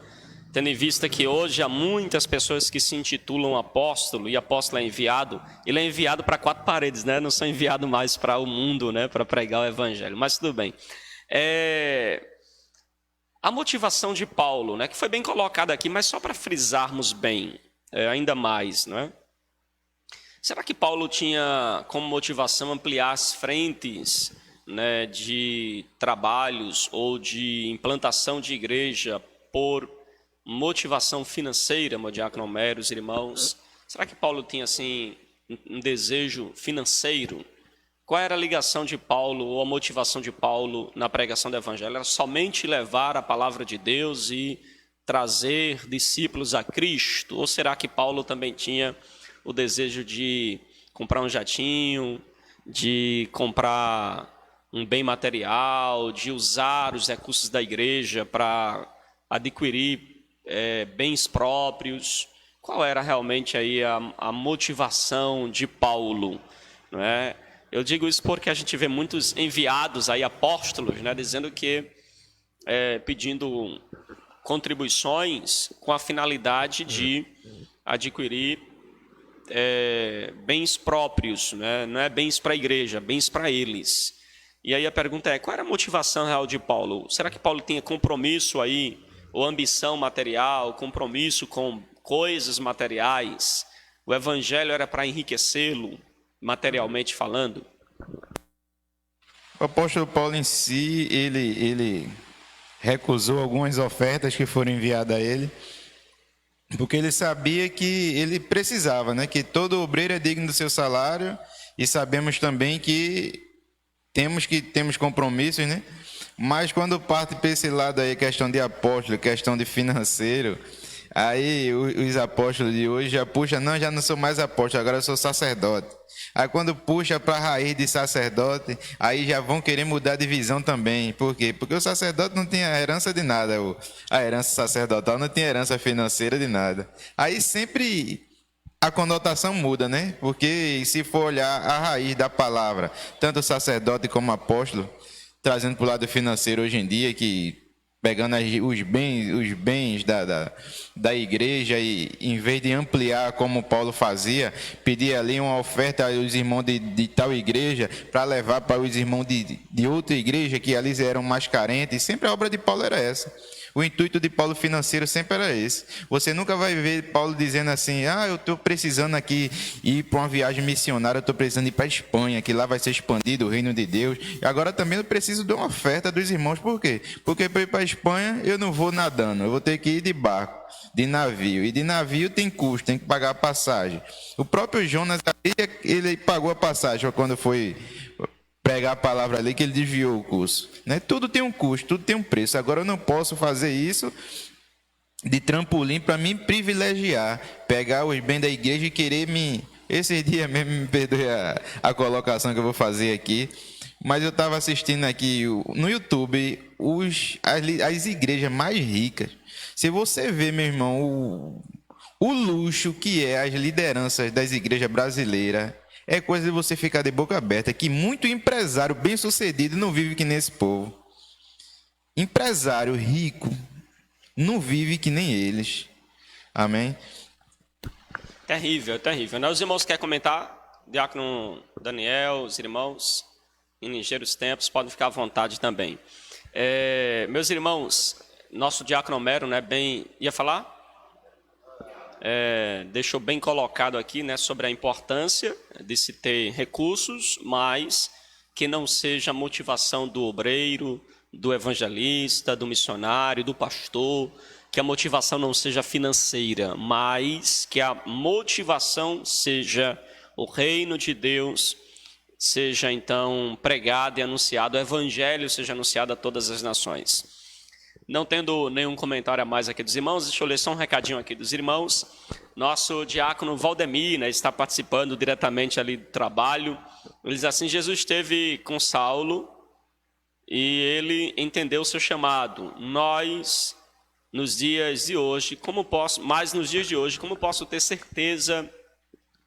Speaker 1: Tendo em vista que hoje há muitas pessoas que se intitulam apóstolo, e apóstolo é enviado, ele é enviado para 4 paredes, né? Não são enviados mais para o mundo, né? Para pregar o evangelho, mas tudo bem. A motivação de Paulo, né? Que foi bem colocada aqui, mas só para frisarmos bem, ainda mais, não é? Será que Paulo tinha como motivação ampliar as frentes, né, de trabalhos ou de implantação de igreja por motivação financeira, meu diácono Homero, os irmãos? Será que Paulo tinha assim um desejo financeiro? Qual era a ligação de Paulo ou a motivação de Paulo na pregação do evangelho? Era somente levar a palavra de Deus e trazer discípulos a Cristo? Ou será que Paulo também tinha o desejo de comprar um jatinho, de comprar um bem material, de usar os recursos da igreja para adquirir bens próprios? Qual era realmente aí a motivação de Paulo, não é? Eu digo isso porque a gente vê muitos enviados aí, apóstolos, né, dizendo que pedindo contribuições com a finalidade de adquirir bens próprios, né? Não é bens para a igreja, bens para eles. E aí a pergunta é, qual era a motivação real de Paulo? Será que Paulo tinha compromisso aí, ou ambição material, compromisso com coisas materiais? O evangelho era para enriquecê-lo, materialmente falando?
Speaker 2: O apóstolo Paulo em si, ele recusou algumas ofertas que foram enviadas a ele, porque ele sabia que ele precisava, né? Que todo obreiro é digno do seu salário, e sabemos também que temos compromissos, né? Mas quando parte para esse lado aí, questão de apóstolo, questão de financeiro, aí os apóstolos de hoje já puxam, não, já não sou mais apóstolo, agora eu sou sacerdote. Aí quando puxa para a raiz de sacerdote, aí já vão querer mudar de visão também. Por quê? Porque o sacerdote não tem a herança de nada, a herança sacerdotal não tem herança financeira de nada. Aí sempre a conotação muda, né? Porque se for olhar a raiz da palavra, tanto sacerdote como apóstolo, trazendo para o lado financeiro hoje em dia, que pegando os bens da igreja e, em vez de ampliar como Paulo fazia, pedir ali uma oferta aos irmãos de tal igreja para levar para os irmãos de outra igreja que ali eram mais carentes. Sempre a obra de Paulo era essa. O intuito de Paulo financeiro sempre era esse. Você nunca vai ver Paulo dizendo assim, eu estou precisando aqui ir para uma viagem missionária, eu estou precisando ir para a Espanha, que lá vai ser expandido o reino de Deus. E agora também eu preciso de uma oferta dos irmãos. Por quê? Porque para ir para a Espanha eu não vou nadando, eu vou ter que ir de barco, de navio. E de navio tem custo, tem que pagar a passagem. O próprio Jonas, ele pagou a passagem quando foi pregar a palavra ali, que ele desviou o curso, né? Tudo tem um custo, tudo tem um preço. Agora eu não posso fazer isso de trampolim para me privilegiar, pegar os bens da igreja e querer Esses dias mesmo, me perdoe a colocação que eu vou fazer aqui, mas eu estava assistindo aqui no YouTube as igrejas mais ricas. Se você vê, meu irmão, o luxo que é as lideranças das igrejas brasileiras, é coisa de você ficar de boca aberta, que muito empresário bem-sucedido não vive que nem esse povo. Empresário rico não vive que nem eles. Amém?
Speaker 1: Terrível, terrível. Os irmãos querem comentar? Diácono Daniel, os irmãos, em ligeiros tempos, podem ficar à vontade também. Meus irmãos, nosso diácono Homero, né, ia falar? Deixou bem colocado aqui, né, sobre a importância de se ter recursos, mas que não seja a motivação do obreiro, do evangelista, do missionário, do pastor, que a motivação não seja financeira, mas que a motivação seja o reino de Deus, seja então pregado e anunciado, o evangelho seja anunciado a todas as nações. Não tendo nenhum comentário a mais aqui dos irmãos, deixa eu ler só um recadinho aqui dos irmãos. Nosso diácono Valdemir, né, está participando diretamente ali do trabalho. Ele diz assim, Jesus esteve com Saulo e ele entendeu o seu chamado. Nós, nos dias de hoje, como posso ter certeza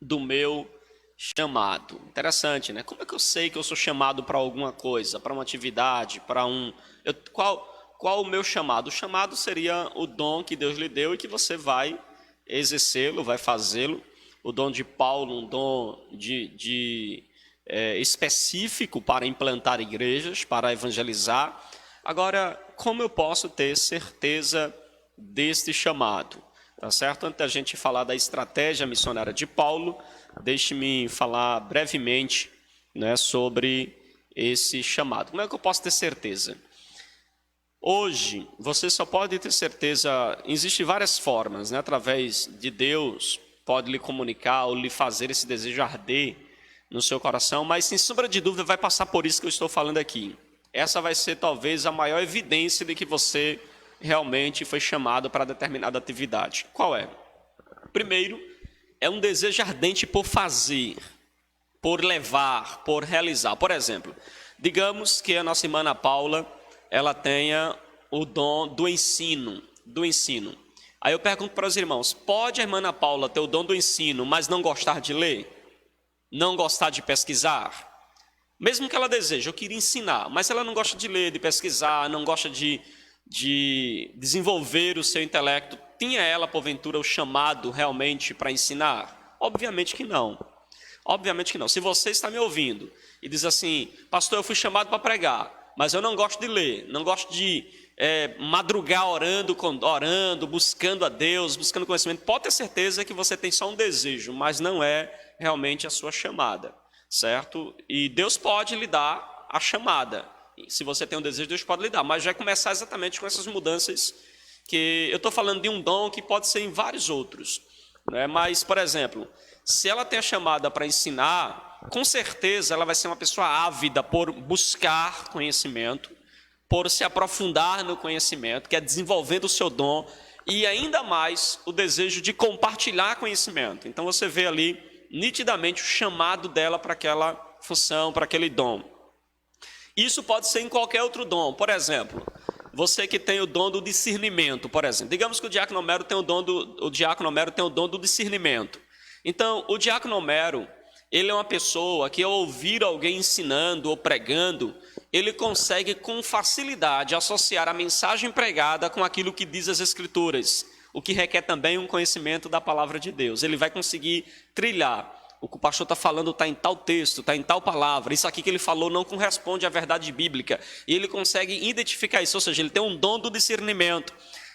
Speaker 1: do meu chamado? Interessante, né? Como é que eu sei que eu sou chamado para alguma coisa, para uma atividade, para Qual o meu chamado? O chamado seria o dom que Deus lhe deu e que você vai exercê-lo, vai fazê-lo. O dom de Paulo, um dom específico para implantar igrejas, para evangelizar. Agora, como eu posso ter certeza deste chamado? tá certo? Antes da gente falar da estratégia missionária de Paulo, deixe-me falar brevemente, né, sobre esse chamado. Como é que eu posso ter certeza? Hoje, você só pode ter certeza, existem várias formas, né, através de Deus, pode lhe comunicar ou lhe fazer esse desejo arder no seu coração, mas sem sombra de dúvida vai passar por isso que eu estou falando aqui. Essa vai ser talvez a maior evidência de que você realmente foi chamado para determinada atividade. Qual é? Primeiro, é um desejo ardente por fazer, por levar, por realizar. Por exemplo, digamos que a nossa irmã Ana Paula, ela tenha o dom do ensino. Aí eu pergunto para os irmãos, pode a irmã Ana Paula ter o dom do ensino, mas não gostar de ler? Não gostar de pesquisar? Mesmo que ela deseje, eu queria ensinar, mas ela não gosta de ler, de pesquisar, não gosta de desenvolver o seu intelecto, tinha ela, porventura, o chamado realmente para ensinar? Obviamente que não. Obviamente que não. Se você está me ouvindo e diz assim, pastor, eu fui chamado para pregar, mas eu não gosto de ler, não gosto de madrugar orando, buscando a Deus, buscando conhecimento, pode ter certeza que você tem só um desejo, mas não é realmente a sua chamada, certo? E Deus pode lhe dar a chamada. Se você tem um desejo, Deus pode lhe dar, mas vai começar exatamente com essas mudanças que eu estou falando de um dom que pode ser em vários outros, né? Mas, por exemplo, se ela tem a chamada para ensinar, com certeza ela vai ser uma pessoa ávida por buscar conhecimento, por se aprofundar no conhecimento, que é desenvolvendo o seu dom, e ainda mais o desejo de compartilhar conhecimento. Então você vê ali nitidamente o chamado dela para aquela função, para aquele dom. Isso pode ser em qualquer outro dom. Por exemplo, você que tem o dom do discernimento, por exemplo. Digamos que o diácono Homero tem o dom do discernimento. Então, o diácono Homero, ele é uma pessoa que ao ouvir alguém ensinando ou pregando, ele consegue com facilidade associar a mensagem pregada com aquilo que diz as Escrituras, o que requer também um conhecimento da palavra de Deus. Ele vai conseguir trilhar. O que o pastor está falando está em tal texto, está em tal palavra. Isso aqui que ele falou não corresponde à verdade bíblica. E ele consegue identificar isso, ou seja, ele tem um dom do discernimento.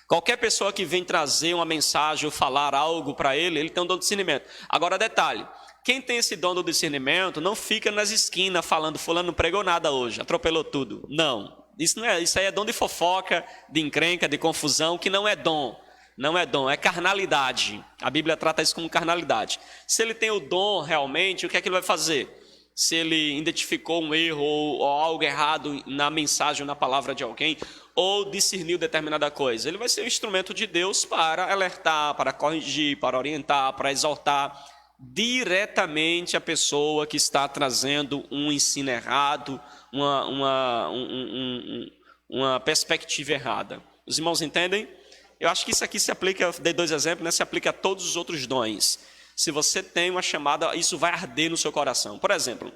Speaker 1: Qualquer pessoa que vem trazer uma mensagem ou falar algo para ele tem um dom do discernimento. Agora, detalhe, quem tem esse dom do discernimento não fica nas esquinas falando, fulano não pregou nada hoje, atropelou tudo. Não, isso aí é dom de fofoca, de encrenca, de confusão, que não é dom. Não é dom, é carnalidade. A Bíblia trata isso como carnalidade. Se ele tem o dom realmente, o que é que ele vai fazer? Se ele identificou um erro ou algo errado na mensagem ou na palavra de alguém, ou discerniu determinada coisa, ele vai ser um instrumento de Deus para alertar, para corrigir, para orientar, para exortar diretamente a pessoa que está trazendo um ensino errado, uma perspectiva errada. Os irmãos entendem? Eu acho que isso aqui se aplica, dei 2 exemplos, né? Se aplica a todos os outros dons. Se você tem uma chamada, isso vai arder no seu coração. Por exemplo,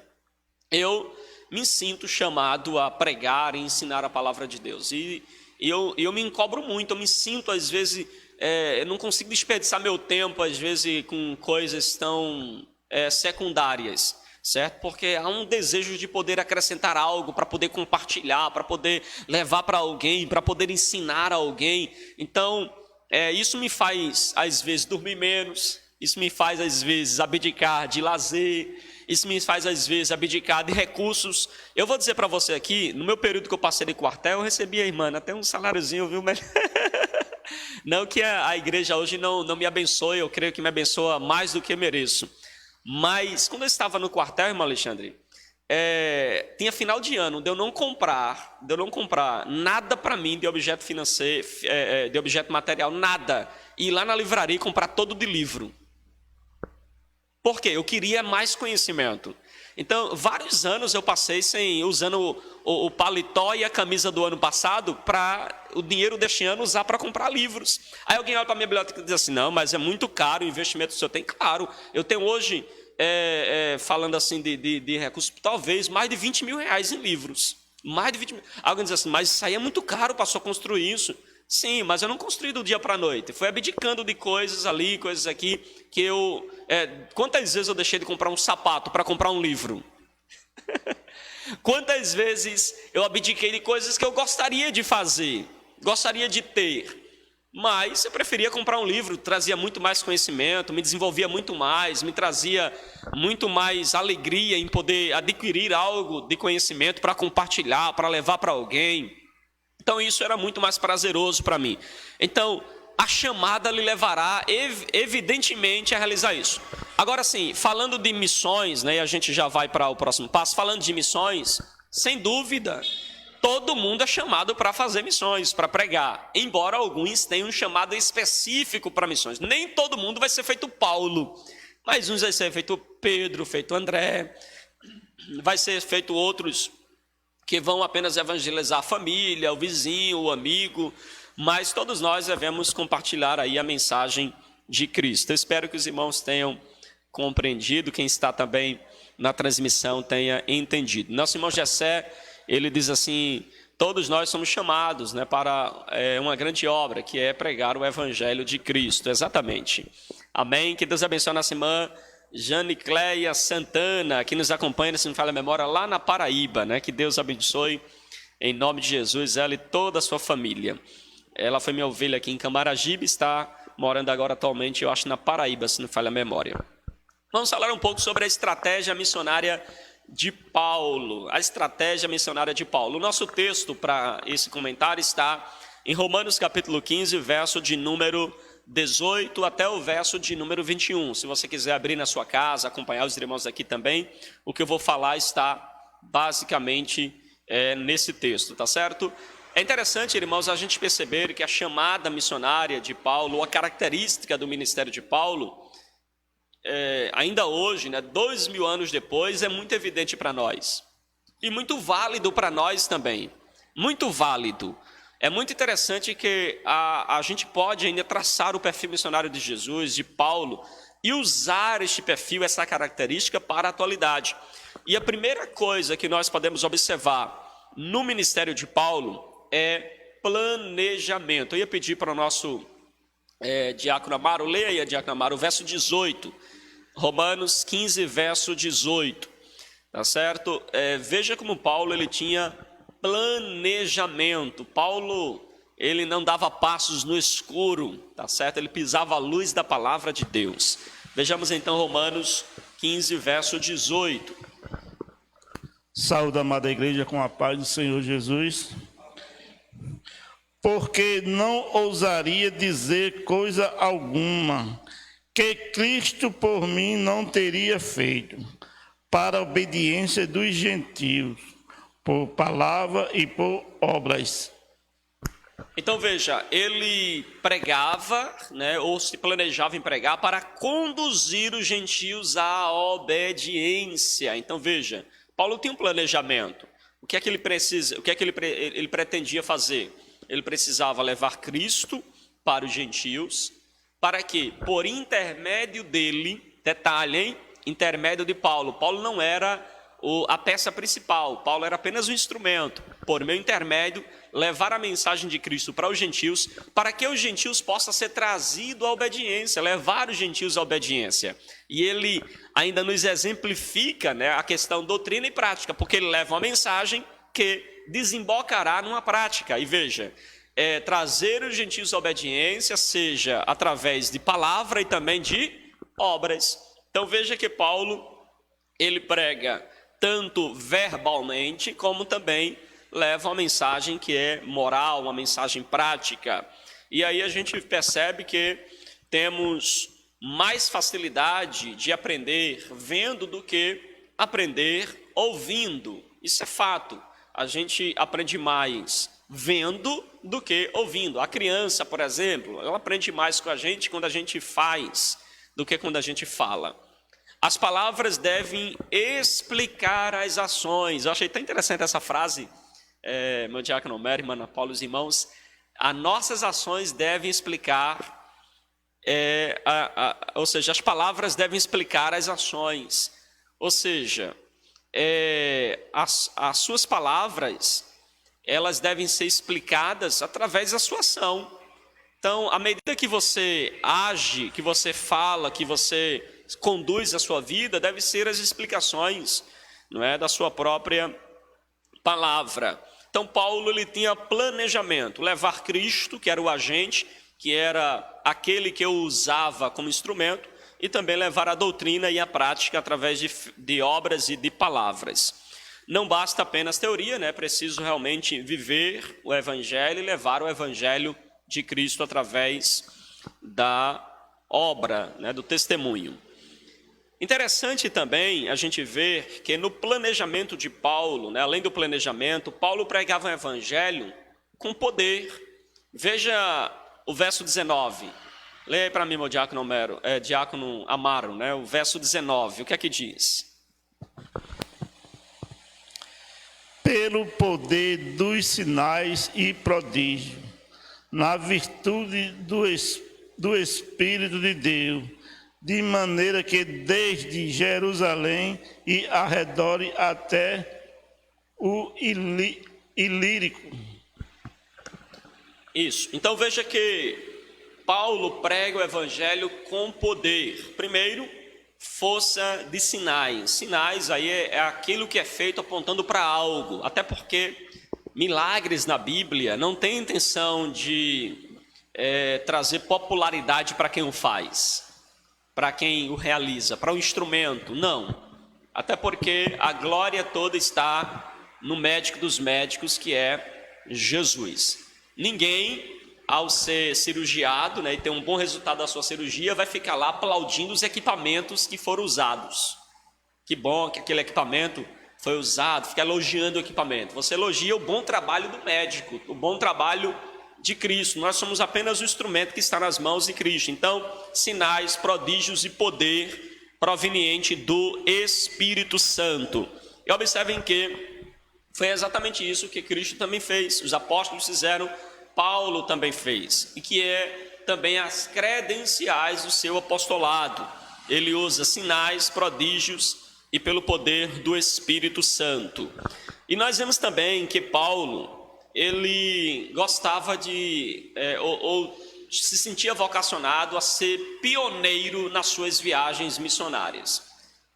Speaker 1: eu me sinto chamado a pregar e ensinar a palavra de Deus. E eu me encobro muito, eu me sinto às vezes, eu não consigo desperdiçar meu tempo às vezes com coisas tão secundárias. Certo? Porque há um desejo de poder acrescentar algo, para poder compartilhar, para poder levar para alguém, para poder ensinar a alguém. Então, isso me faz, às vezes, dormir menos, isso me faz, às vezes, abdicar de lazer, isso me faz, às vezes, abdicar de recursos. Eu vou dizer para você aqui, no meu período que eu passei de quartel, eu recebia, irmã, até um saláriozinho, viu? Não que a igreja hoje não me abençoe, eu creio que me abençoa mais do que mereço. Mas, quando eu estava no quartel, irmão Alexandre, tinha final de ano, de eu não comprar nada para mim de objeto financeiro, de objeto material, nada. E ir lá na livraria e comprar todo de livro. Por quê? Eu queria mais conhecimento. Então, vários anos eu passei usando o paletó e a camisa do ano passado para o dinheiro deste ano usar para comprar livros. Aí alguém olha para a minha biblioteca e diz assim, não, mas é muito caro o investimento que o senhor tem. Claro, eu tenho hoje, falando assim de recursos, talvez mais de 20 mil reais em livros. Mais de 20 mil. Alguém diz assim, mas isso aí é muito caro para só construir isso. Sim, mas eu não construí do dia para a noite. Fui abdicando de coisas ali, coisas aqui, que eu... quantas vezes eu deixei de comprar um sapato para comprar um livro? Quantas vezes eu abdiquei de coisas que eu gostaria de fazer, gostaria de ter, Mas eu preferia comprar um livro, trazia muito mais conhecimento, me desenvolvia muito mais, me trazia muito mais alegria em poder adquirir algo de conhecimento para compartilhar, para levar para alguém. Então isso era muito mais prazeroso para mim. Então a chamada lhe levará evidentemente a realizar isso. Agora sim, falando de missões, né, e a gente já vai para o próximo passo, falando de missões, sem dúvida, todo mundo é chamado para fazer missões, para pregar, embora alguns tenham um chamado específico para missões. Nem todo mundo vai ser feito Paulo, mas uns vai ser feito Pedro, feito André, vai ser feito outros que vão apenas evangelizar a família, o vizinho, o amigo, mas todos nós devemos compartilhar aí a mensagem de Cristo. Eu espero que os irmãos tenham compreendido, quem está também na transmissão tenha entendido. Nosso irmão Jessé, ele diz assim: todos nós somos chamados, né, para uma grande obra, que é pregar o Evangelho de Cristo. Exatamente. Amém. Que Deus abençoe a nossa irmã Janicleia Santana, que nos acompanha, se não me falha a memória, lá na Paraíba, né? Que Deus abençoe, em nome de Jesus, ela e toda a sua família. Ela foi minha ovelha aqui em Camaragibe, está morando agora atualmente, eu acho, na Paraíba, se não falha a memória. Vamos falar um pouco sobre a estratégia missionária de Paulo. A estratégia missionária de Paulo. O nosso texto para esse comentário está em Romanos capítulo 15, verso de número 18 até o verso de número 21. Se você quiser abrir na sua casa, acompanhar os irmãos aqui também, o que eu vou falar está basicamente nesse texto, tá certo? É interessante, irmãos, a gente perceber que a chamada missionária de Paulo, a característica do ministério de Paulo, ainda hoje, né, 2000 anos depois, é muito evidente para nós. E muito válido para nós também. Muito válido. É muito interessante que a gente pode ainda traçar o perfil missionário de Jesus, de Paulo, e usar este perfil, essa característica para a atualidade. E a primeira coisa que nós podemos observar no ministério de Paulo é planejamento. Eu ia pedir para o nosso diácono Amaro, leia aí, diácono Amaro, o verso 18, Romanos 15, verso 18, tá certo? Veja como Paulo, ele tinha planejamento. Paulo, ele não dava passos no escuro, tá certo? Ele pisava a luz da palavra de Deus. Vejamos então Romanos 15, verso 18.
Speaker 5: Saúde, amada igreja, com a paz do Senhor Jesus. Porque não ousaria dizer coisa alguma que Cristo por mim não teria feito, para a obediência dos gentios, por palavra e por obras.
Speaker 1: Então veja, ele pregava, né, ou se planejava em pregar para conduzir os gentios à obediência. Então veja, Paulo tinha um planejamento. O que é que ele precisa? O que é que ele pretendia fazer? Ele precisava levar Cristo para os gentios, para que, por intermédio dele, detalhe, hein? Intermédio de Paulo. Paulo não era a peça principal, Paulo era apenas um instrumento. Por meio intermédio, levar a mensagem de Cristo para os gentios, para que os gentios possam ser trazidos à obediência, levar os gentios à obediência. E ele ainda nos exemplifica, né, a questão doutrina e prática, porque ele leva uma mensagem que desembocará numa prática. E veja, trazer os gentios à obediência, seja através de palavra e também de obras. Então veja que Paulo, ele prega tanto verbalmente, como também leva uma mensagem que é moral, uma mensagem prática. E aí a gente percebe que temos mais facilidade de aprender vendo do que aprender ouvindo. Isso é fato. A gente aprende mais vendo do que ouvindo. A criança, por exemplo, ela aprende mais com a gente quando a gente faz do que quando a gente fala. As palavras devem explicar as ações. Eu achei tão interessante essa frase, meu diácono Homero, irmã Ana Paula, os irmãos. As nossas ações devem explicar, ou seja, as palavras devem explicar as ações. Ou seja, as suas palavras, elas devem ser explicadas através da sua ação. Então, à medida que você age, que você fala, que você conduz a sua vida, deve ser as explicações, não é, da sua própria palavra. Então Paulo, ele tinha planejamento, levar Cristo, que era o agente que era aquele que eu usava como instrumento, e também levar a doutrina e a prática através de obras e de palavras. Não basta apenas teoria, né? Preciso realmente viver o Evangelho e levar o Evangelho de Cristo através da obra, né? Do testemunho. Interessante também a gente ver que no planejamento de Paulo, né? Além do planejamento, Paulo pregava o Evangelho com poder. Veja o verso 19. Leia aí para mim, meu diácono Amaro, né? O verso 19, o que é que diz?
Speaker 5: Pelo poder dos sinais e prodígios, na virtude do Espírito de Deus, de maneira que desde Jerusalém e arredore até o Ilírico.
Speaker 1: Isso. Então veja que Paulo prega o Evangelho com poder. Primeiro, força de sinais. Sinais aí é aquilo que é feito apontando para algo. Até porque milagres na Bíblia não tem intenção de trazer popularidade para quem o faz, para quem o realiza, para o instrumento. Não. Até porque a glória toda está no médico dos médicos, que é Jesus. Ninguém, ao ser cirurgiado, né, e ter um bom resultado da sua cirurgia, vai ficar lá aplaudindo os equipamentos que foram usados. Que bom que aquele equipamento foi usado, fica elogiando o equipamento. Você elogia o bom trabalho do médico, o bom trabalho de Cristo. Nós somos apenas o instrumento que está nas mãos de Cristo. Então, sinais, prodígios e poder proveniente do Espírito Santo. E observem que foi exatamente isso que Cristo também fez. Os apóstolos fizeram, Paulo também fez, e que é também as credenciais do seu apostolado. Ele usa sinais, prodígios e pelo poder do Espírito Santo. E nós vemos também que Paulo, ele gostava ou se sentia vocacionado a ser pioneiro nas suas viagens missionárias.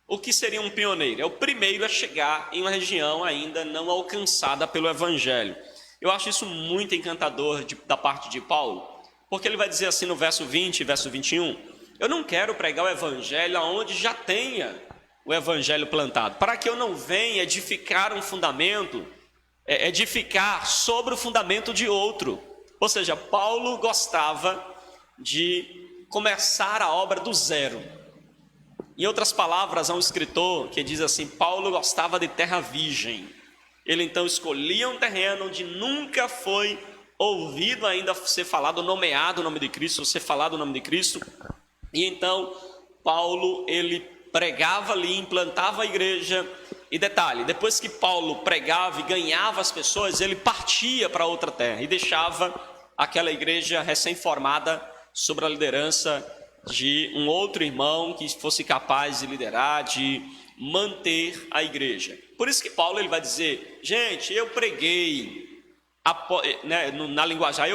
Speaker 1: O que seria um pioneiro? É o primeiro a chegar em uma região ainda não alcançada pelo Evangelho. Eu acho isso muito encantador da parte de Paulo, porque ele vai dizer assim no verso 20 e verso 21, eu não quero pregar o Evangelho onde já tenha o Evangelho plantado, para que eu não venha edificar um fundamento, edificar sobre o fundamento de outro. Ou seja, Paulo gostava de começar a obra do zero. Em outras palavras, há um escritor que diz assim, Paulo gostava de terra virgem. Ele então escolhia um terreno onde nunca foi ouvido ainda ser falado, nomeado o nome de Cristo, ser falado o nome de Cristo. E então Paulo, ele pregava ali, implantava a igreja. E detalhe, depois que Paulo pregava e ganhava as pessoas, ele partia para outra terra e deixava aquela igreja recém-formada sob a liderança de um outro irmão que fosse capaz de liderar, de manter a igreja. Por isso que Paulo ele vai dizer, gente, eu preguei, na linguagem,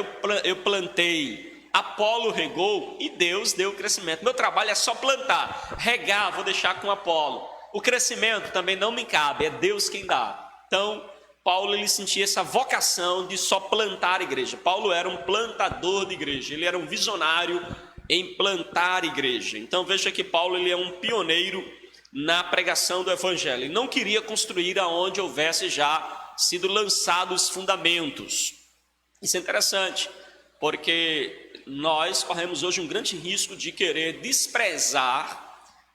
Speaker 1: eu plantei, Apolo regou e Deus deu o crescimento. Meu trabalho é só plantar, regar, vou deixar com Apolo. O crescimento também não me cabe, é Deus quem dá. Então, Paulo ele sentia essa vocação de só plantar a igreja. Paulo era um plantador de igreja, ele era um visionário em plantar a igreja. Então, veja que Paulo ele é um pioneiro na pregação do Evangelho. Ele não queria construir aonde houvesse já sido lançados os fundamentos. Isso é interessante, porque nós corremos hoje um grande risco de querer desprezar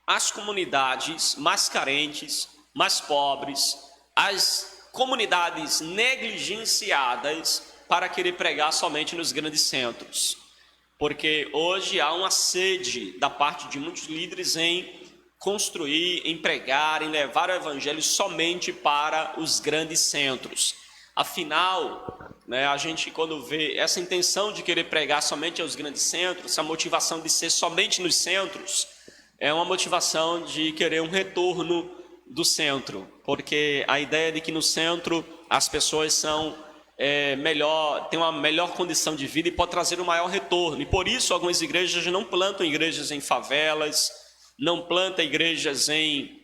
Speaker 1: as comunidades mais carentes, mais pobres, as comunidades negligenciadas para querer pregar somente nos grandes centros. Porque hoje há uma sede da parte de muitos líderes em construir, em pregar, em levar o Evangelho somente para os grandes centros. Afinal, a gente quando vê essa intenção de querer pregar somente aos grandes centros, essa motivação de ser somente nos centros, é uma motivação de querer um retorno do centro, porque a ideia de que no centro as pessoas são têm uma melhor condição de vida e pode trazer um maior retorno. E por isso algumas igrejas não plantam igrejas em favelas, não plantam igrejas em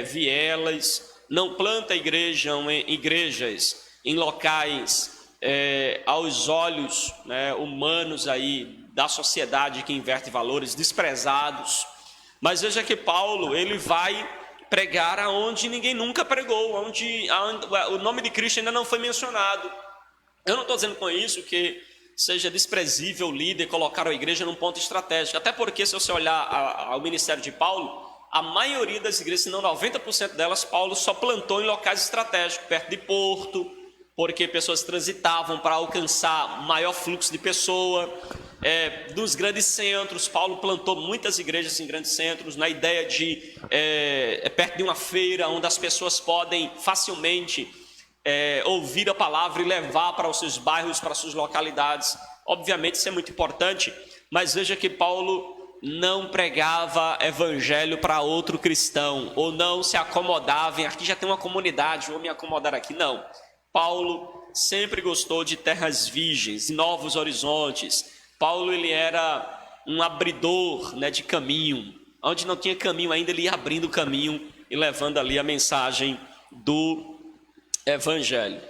Speaker 1: vielas, não plantam igrejas em locais aos olhos, né, humanos aí da sociedade que inverte valores, desprezados. Mas veja que Paulo, ele vai pregar aonde ninguém nunca pregou, onde o nome de Cristo ainda não foi mencionado. Eu não estou dizendo com isso que seja desprezível o líder colocar a igreja num ponto estratégico, até porque se você olhar ao ministério de Paulo, a maioria das igrejas, se não 90% delas, Paulo só plantou em locais estratégicos, perto de porto, porque pessoas transitavam para alcançar maior fluxo de pessoa. Dos grandes centros, Paulo plantou muitas igrejas em grandes centros, na ideia de perto de uma feira, onde as pessoas podem facilmente ouvir a palavra e levar para os seus bairros, para as suas localidades. Obviamente isso é muito importante, mas veja que Paulo não pregava evangelho para outro cristão, ou não se acomodava em aqui já tem uma comunidade, vou me acomodar aqui. Não, Paulo sempre gostou de terras virgens, novos horizontes. Paulo, ele era um abridor, né, de caminho. Onde não tinha caminho ainda, ele ia abrindo o caminho e levando ali a mensagem do evangelho.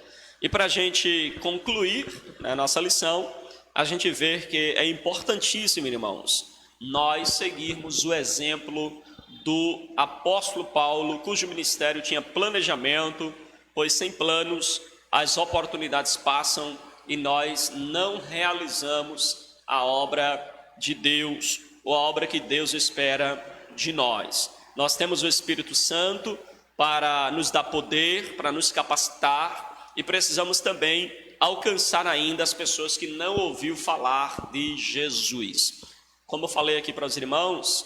Speaker 1: E para a gente concluir, né, a nossa lição, a gente vê que é importantíssimo, irmãos, nós seguirmos o exemplo do apóstolo Paulo, cujo ministério tinha planejamento, pois sem planos as oportunidades passam e nós não realizamos a obra de Deus, ou a obra que Deus espera de nós. Nós temos o Espírito Santo para nos dar poder, para nos capacitar, e precisamos também alcançar ainda as pessoas que não ouviram falar de Jesus. Como eu falei aqui para os irmãos,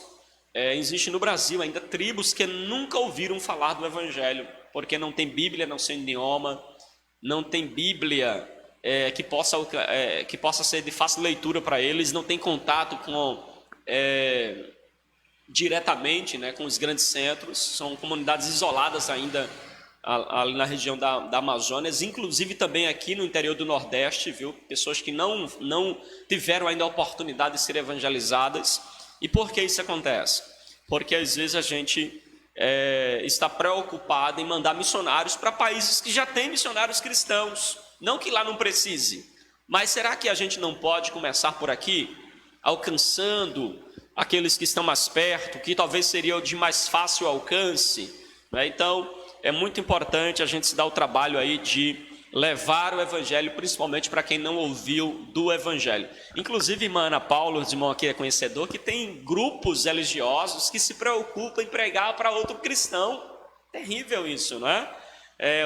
Speaker 1: existe no Brasil ainda tribos que nunca ouviram falar do Evangelho, porque não tem Bíblia no seu idioma, não tem Bíblia que possa ser de fácil leitura para eles, não tem contato diretamente, né, com os grandes centros, são comunidades isoladas ainda ali na região da Amazônia, inclusive também aqui no interior do Nordeste, viu? Pessoas que não tiveram ainda a oportunidade de ser evangelizadas. E por que isso acontece? Porque às vezes a gente está preocupado em mandar missionários para países que já têm missionários cristãos. Não que lá não precise, mas será que a gente não pode começar por aqui, alcançando aqueles que estão mais perto, que talvez seria de mais fácil alcance, né? Então, é muito importante a gente se dar o trabalho aí de levar o Evangelho, principalmente para quem não ouviu do Evangelho. Inclusive, irmã Ana Paula, o irmão aqui é conhecedor, que tem grupos religiosos que se preocupam em pregar para outro cristão. Terrível isso, não é?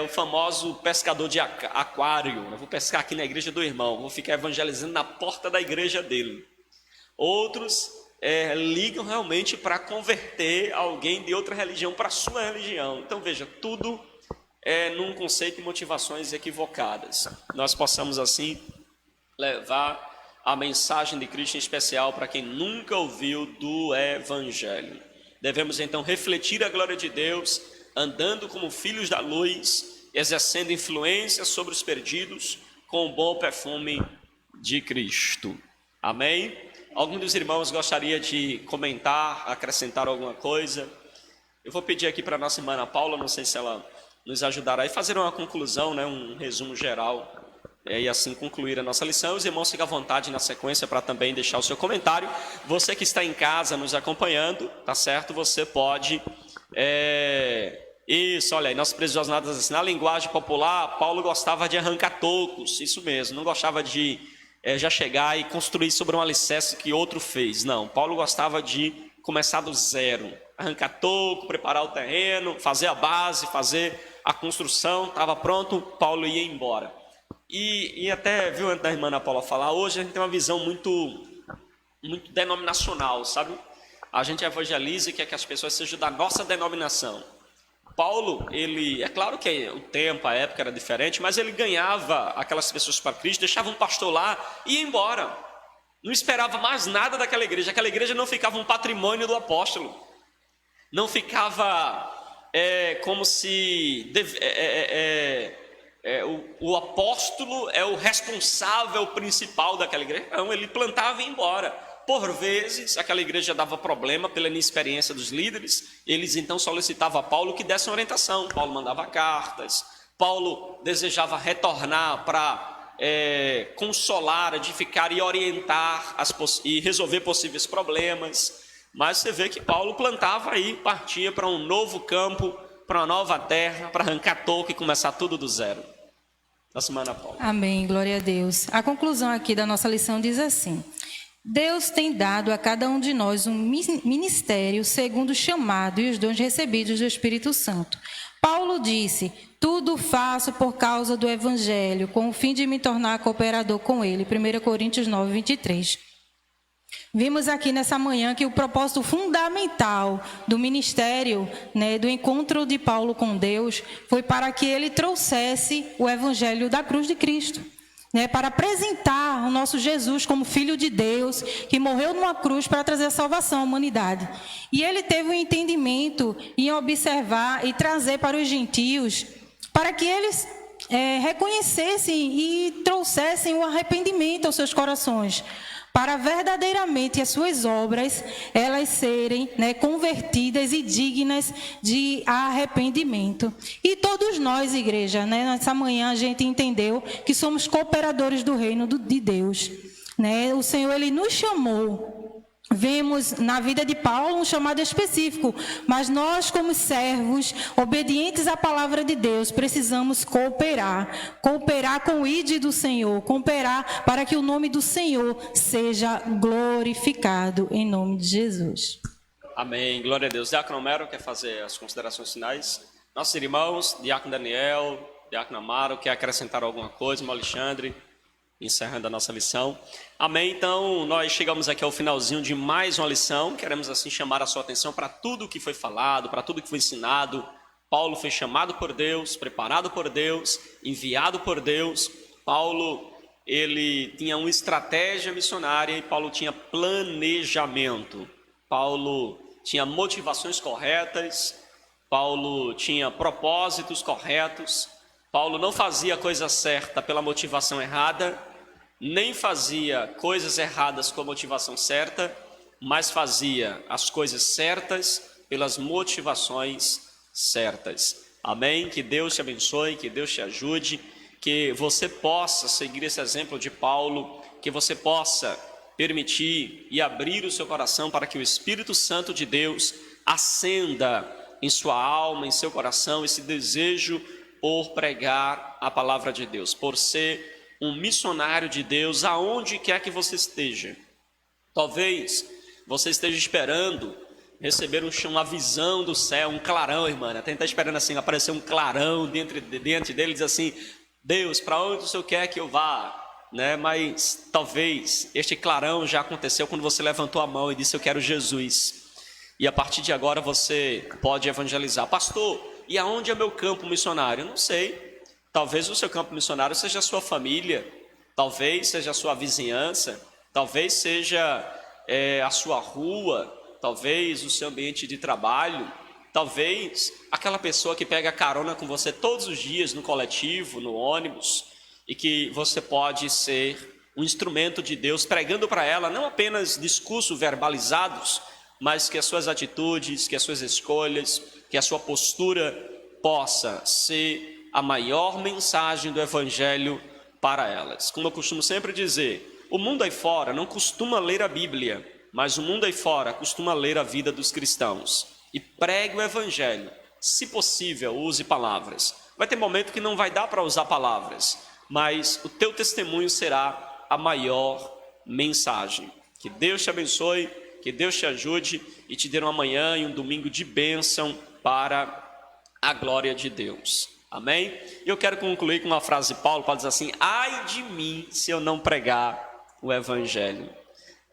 Speaker 1: O famoso pescador de aquário. Eu vou pescar aqui na igreja do irmão, vou ficar evangelizando na porta da igreja dele. Outros ligam realmente para converter alguém de outra religião para a sua religião. Então veja, tudo num conceito de motivações equivocadas. Nós possamos assim levar a mensagem de Cristo em especial para quem nunca ouviu do Evangelho. Devemos então refletir a glória de Deus, andando como filhos da luz, exercendo influência sobre os perdidos, com o bom perfume de Cristo. Amém? Algum dos irmãos gostaria de comentar, acrescentar alguma coisa? Eu vou pedir aqui para a nossa irmã Ana Paula, não sei se ela nos ajudará a fazer uma conclusão, né, um resumo geral, e assim concluir a nossa lição. Os irmãos ficam à vontade na sequência para também deixar o seu comentário. Você que está em casa nos acompanhando, tá certo? Você pode... Isso, olha aí, nosso presidente assim, na linguagem popular, Paulo gostava de arrancar tocos, isso mesmo, não gostava de já chegar e construir sobre um alicerce que outro fez. Não, Paulo gostava de começar do zero, arrancar toco, preparar o terreno, fazer a base, fazer a construção, estava pronto, Paulo ia embora. E até, viu, antes da irmã Ana Paula falar, hoje a gente tem uma visão muito denominacional, sabe? A gente evangeliza e quer que as pessoas sejam da nossa denominação. Paulo, ele, é claro que o tempo, a época era diferente, mas ele ganhava aquelas pessoas para Cristo, deixava um pastor lá e ia embora. Não esperava mais nada daquela igreja. Aquela igreja não ficava um patrimônio do apóstolo. Não ficava como se o apóstolo é o responsável principal daquela igreja. Não, ele plantava e ia embora. Por vezes, aquela igreja dava problema pela inexperiência dos líderes, eles então solicitavam a Paulo que desse uma orientação. Paulo mandava cartas, Paulo desejava retornar para consolar, edificar e orientar e resolver possíveis problemas. Mas você vê que Paulo plantava aí, partia para um novo campo, para uma nova terra, para arrancar toco e começar tudo do zero. Da semana, Paulo.
Speaker 3: Amém, glória a Deus. A conclusão aqui da nossa lição diz assim: Deus tem dado a cada um de nós um ministério segundo o chamado e os dons recebidos do Espírito Santo. Paulo disse: tudo faço por causa do Evangelho, com o fim de me tornar cooperador com ele. 1 Coríntios 9, 23. Vimos aqui nessa manhã que o propósito fundamental do ministério, do encontro de Paulo com Deus, foi para que ele trouxesse o Evangelho da cruz de Cristo. Para apresentar o nosso Jesus como Filho de Deus, que morreu numa cruz para trazer a salvação à humanidade. E ele teve um entendimento em observar e trazer para os gentios, para que eles reconhecessem e trouxessem o arrependimento aos seus corações, para verdadeiramente as suas obras, elas serem convertidas e dignas de arrependimento. E todos nós, igreja, nessa manhã a gente entendeu que somos cooperadores do reino de Deus. O Senhor, Ele nos chamou. Vemos na vida de Paulo um chamado específico, mas nós, como servos, obedientes à palavra de Deus, precisamos cooperar com o ID do Senhor, cooperar para que o nome do Senhor seja glorificado, em nome de Jesus.
Speaker 1: Amém, glória a Deus. Diácono Homero quer fazer as considerações finais? Nossos irmãos, Diácono Daniel, Diácono Amaro, quer acrescentar alguma coisa? Irmão Alexandre, encerrando a nossa lição. Amém, então nós chegamos aqui ao finalzinho de mais uma lição. Queremos assim chamar a sua atenção para tudo que foi falado, para tudo que foi ensinado. Paulo foi chamado por Deus, preparado por Deus, enviado por Deus. Paulo, ele tinha uma estratégia missionária e Paulo tinha planejamento. Paulo tinha motivações corretas, Paulo tinha propósitos corretos. Paulo não fazia a coisa certa pela motivação errada, nem fazia coisas erradas com a motivação certa, mas fazia as coisas certas pelas motivações certas. Amém? Que Deus te abençoe, que Deus te ajude, que você possa seguir esse exemplo de Paulo, que você possa permitir e abrir o seu coração para que o Espírito Santo de Deus acenda em sua alma, em seu coração, esse desejo por pregar a palavra de Deus, por ser um missionário de Deus aonde quer que você esteja. Talvez você esteja esperando receber uma visão do céu, um clarão, irmã. Até está esperando assim, aparecer um clarão diante dele, diz assim: Deus, para onde o Senhor quer que eu vá? Mas talvez este clarão já aconteceu quando você levantou a mão e disse: eu quero Jesus. E a partir de agora você pode evangelizar. Pastor, e aonde é meu campo missionário? Eu não sei. Talvez o seu campo missionário seja a sua família, talvez seja a sua vizinhança, talvez seja a sua rua, talvez o seu ambiente de trabalho, talvez aquela pessoa que pega carona com você todos os dias no coletivo, no ônibus, e que você pode ser um instrumento de Deus, pregando para ela não apenas discursos verbalizados, mas que as suas atitudes, que as suas escolhas, que a sua postura possa ser a maior mensagem do Evangelho para elas. Como eu costumo sempre dizer, o mundo aí fora não costuma ler a Bíblia, mas o mundo aí fora costuma ler a vida dos cristãos. E pregue o Evangelho. Se possível, use palavras. Vai ter momento que não vai dar para usar palavras, mas o teu testemunho será a maior mensagem. Que Deus te abençoe, que Deus te ajude e te dê uma manhã e um domingo de bênção para a glória de Deus. Amém? E eu quero concluir com uma frase de Paulo. Paulo diz assim: ai de mim se eu não pregar o Evangelho.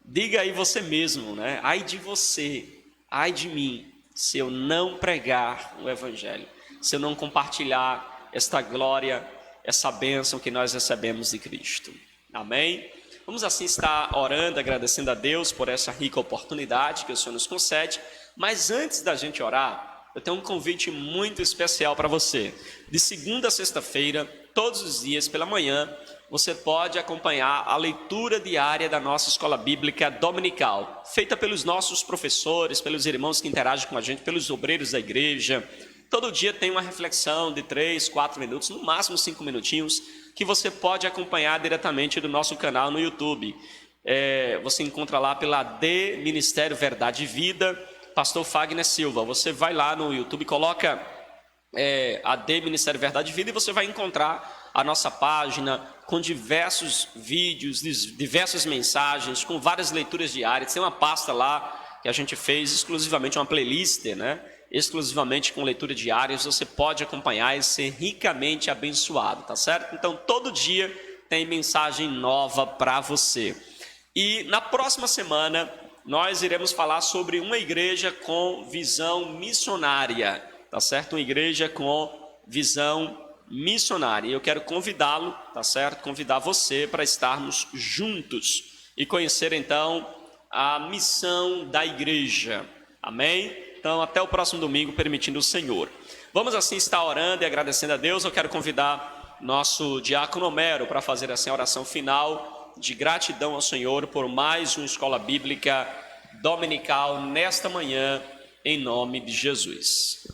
Speaker 1: Diga aí você mesmo, ai de você, ai de mim se eu não pregar o Evangelho, se eu não compartilhar esta glória, essa bênção que nós recebemos de Cristo. Amém? Vamos assim estar orando, agradecendo a Deus por essa rica oportunidade que o Senhor nos concede. Mas antes da gente orar, eu tenho um convite muito especial para você. De segunda a sexta-feira, todos os dias pela manhã, você pode acompanhar a leitura diária da nossa escola bíblica dominical, feita pelos nossos professores, pelos irmãos que interagem com a gente, pelos obreiros da igreja. Todo dia tem uma reflexão de 3, 4 minutos, no máximo 5 minutinhos, que você pode acompanhar diretamente do nosso canal no YouTube. Você encontra lá pela AD Ministério Verdade e Vida, Pastor Fagner Silva. Você vai lá no YouTube, coloca AD Ministério Verdade e Vida e você vai encontrar a nossa página com diversos vídeos, diversas mensagens, com várias leituras diárias. Tem uma pasta lá que a gente fez exclusivamente, uma playlist, né? Exclusivamente com leitura diária. Você pode acompanhar e ser ricamente abençoado, tá certo? Então, todo dia tem mensagem nova para você. E na próxima semana, nós iremos falar sobre uma igreja com visão missionária, tá certo? Uma igreja com visão missionária. E eu quero convidá-lo, tá certo? Convidar você para estarmos juntos e conhecer, então, a missão da igreja. Amém? Então, até o próximo domingo, permitindo o Senhor. Vamos assim estar orando e agradecendo a Deus. Eu quero convidar nosso diácono Homero para fazer assim a oração final de gratidão ao Senhor por mais uma escola bíblica dominical nesta manhã, em nome de Jesus.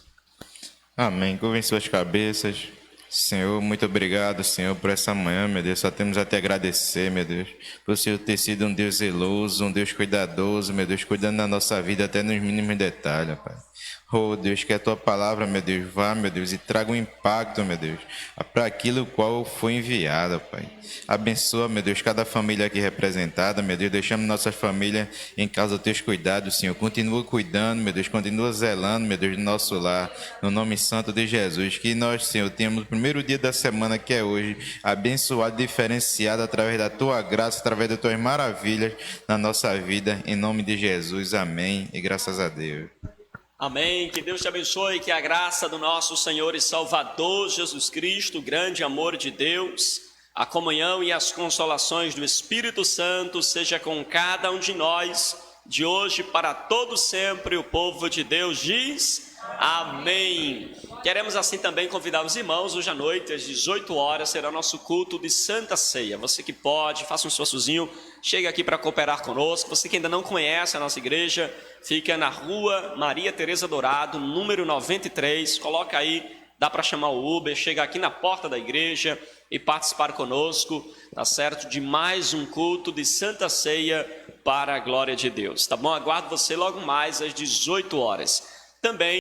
Speaker 2: Amém. Curvem suas cabeças. Senhor, muito obrigado, Senhor, por essa manhã, meu Deus. Só temos a te agradecer, meu Deus, por o Senhor ter sido um Deus zeloso, um Deus cuidadoso, meu Deus, cuidando da nossa vida até nos mínimos detalhes, Pai. Oh, Deus, que a tua palavra, meu Deus, vá, meu Deus, e traga um impacto, meu Deus, para aquilo qual foi enviada, Pai. Abençoa, meu Deus, cada família aqui representada, meu Deus, deixamos nossas famílias em casa dos teus cuidados, Senhor. Continua cuidando, meu Deus, continua zelando, meu Deus, do nosso lar, no nome santo de Jesus. Que nós, Senhor, tenhamos o primeiro dia da semana, que é hoje, abençoado, diferenciado através da tua graça, através das tuas maravilhas na nossa vida, em nome de Jesus. Amém. E graças a Deus.
Speaker 1: Amém, que Deus te abençoe, que a graça do nosso Senhor e Salvador Jesus Cristo, o grande amor de Deus, a comunhão e as consolações do Espírito Santo seja com cada um de nós, de hoje para todo sempre. O povo de Deus diz amém. Queremos assim também convidar os irmãos, hoje à noite às 18 horas será nosso culto de Santa Ceia. Você que pode, faça um esforçozinho, chega aqui para cooperar conosco. Você que ainda não conhece a nossa igreja, fica na rua Maria Tereza Dourado, número 93, coloca aí, dá para chamar o Uber, chega aqui na porta da igreja e participar conosco, tá certo? De mais um culto de Santa Ceia para a glória de Deus, tá bom? Aguardo você logo mais às 18 horas. Também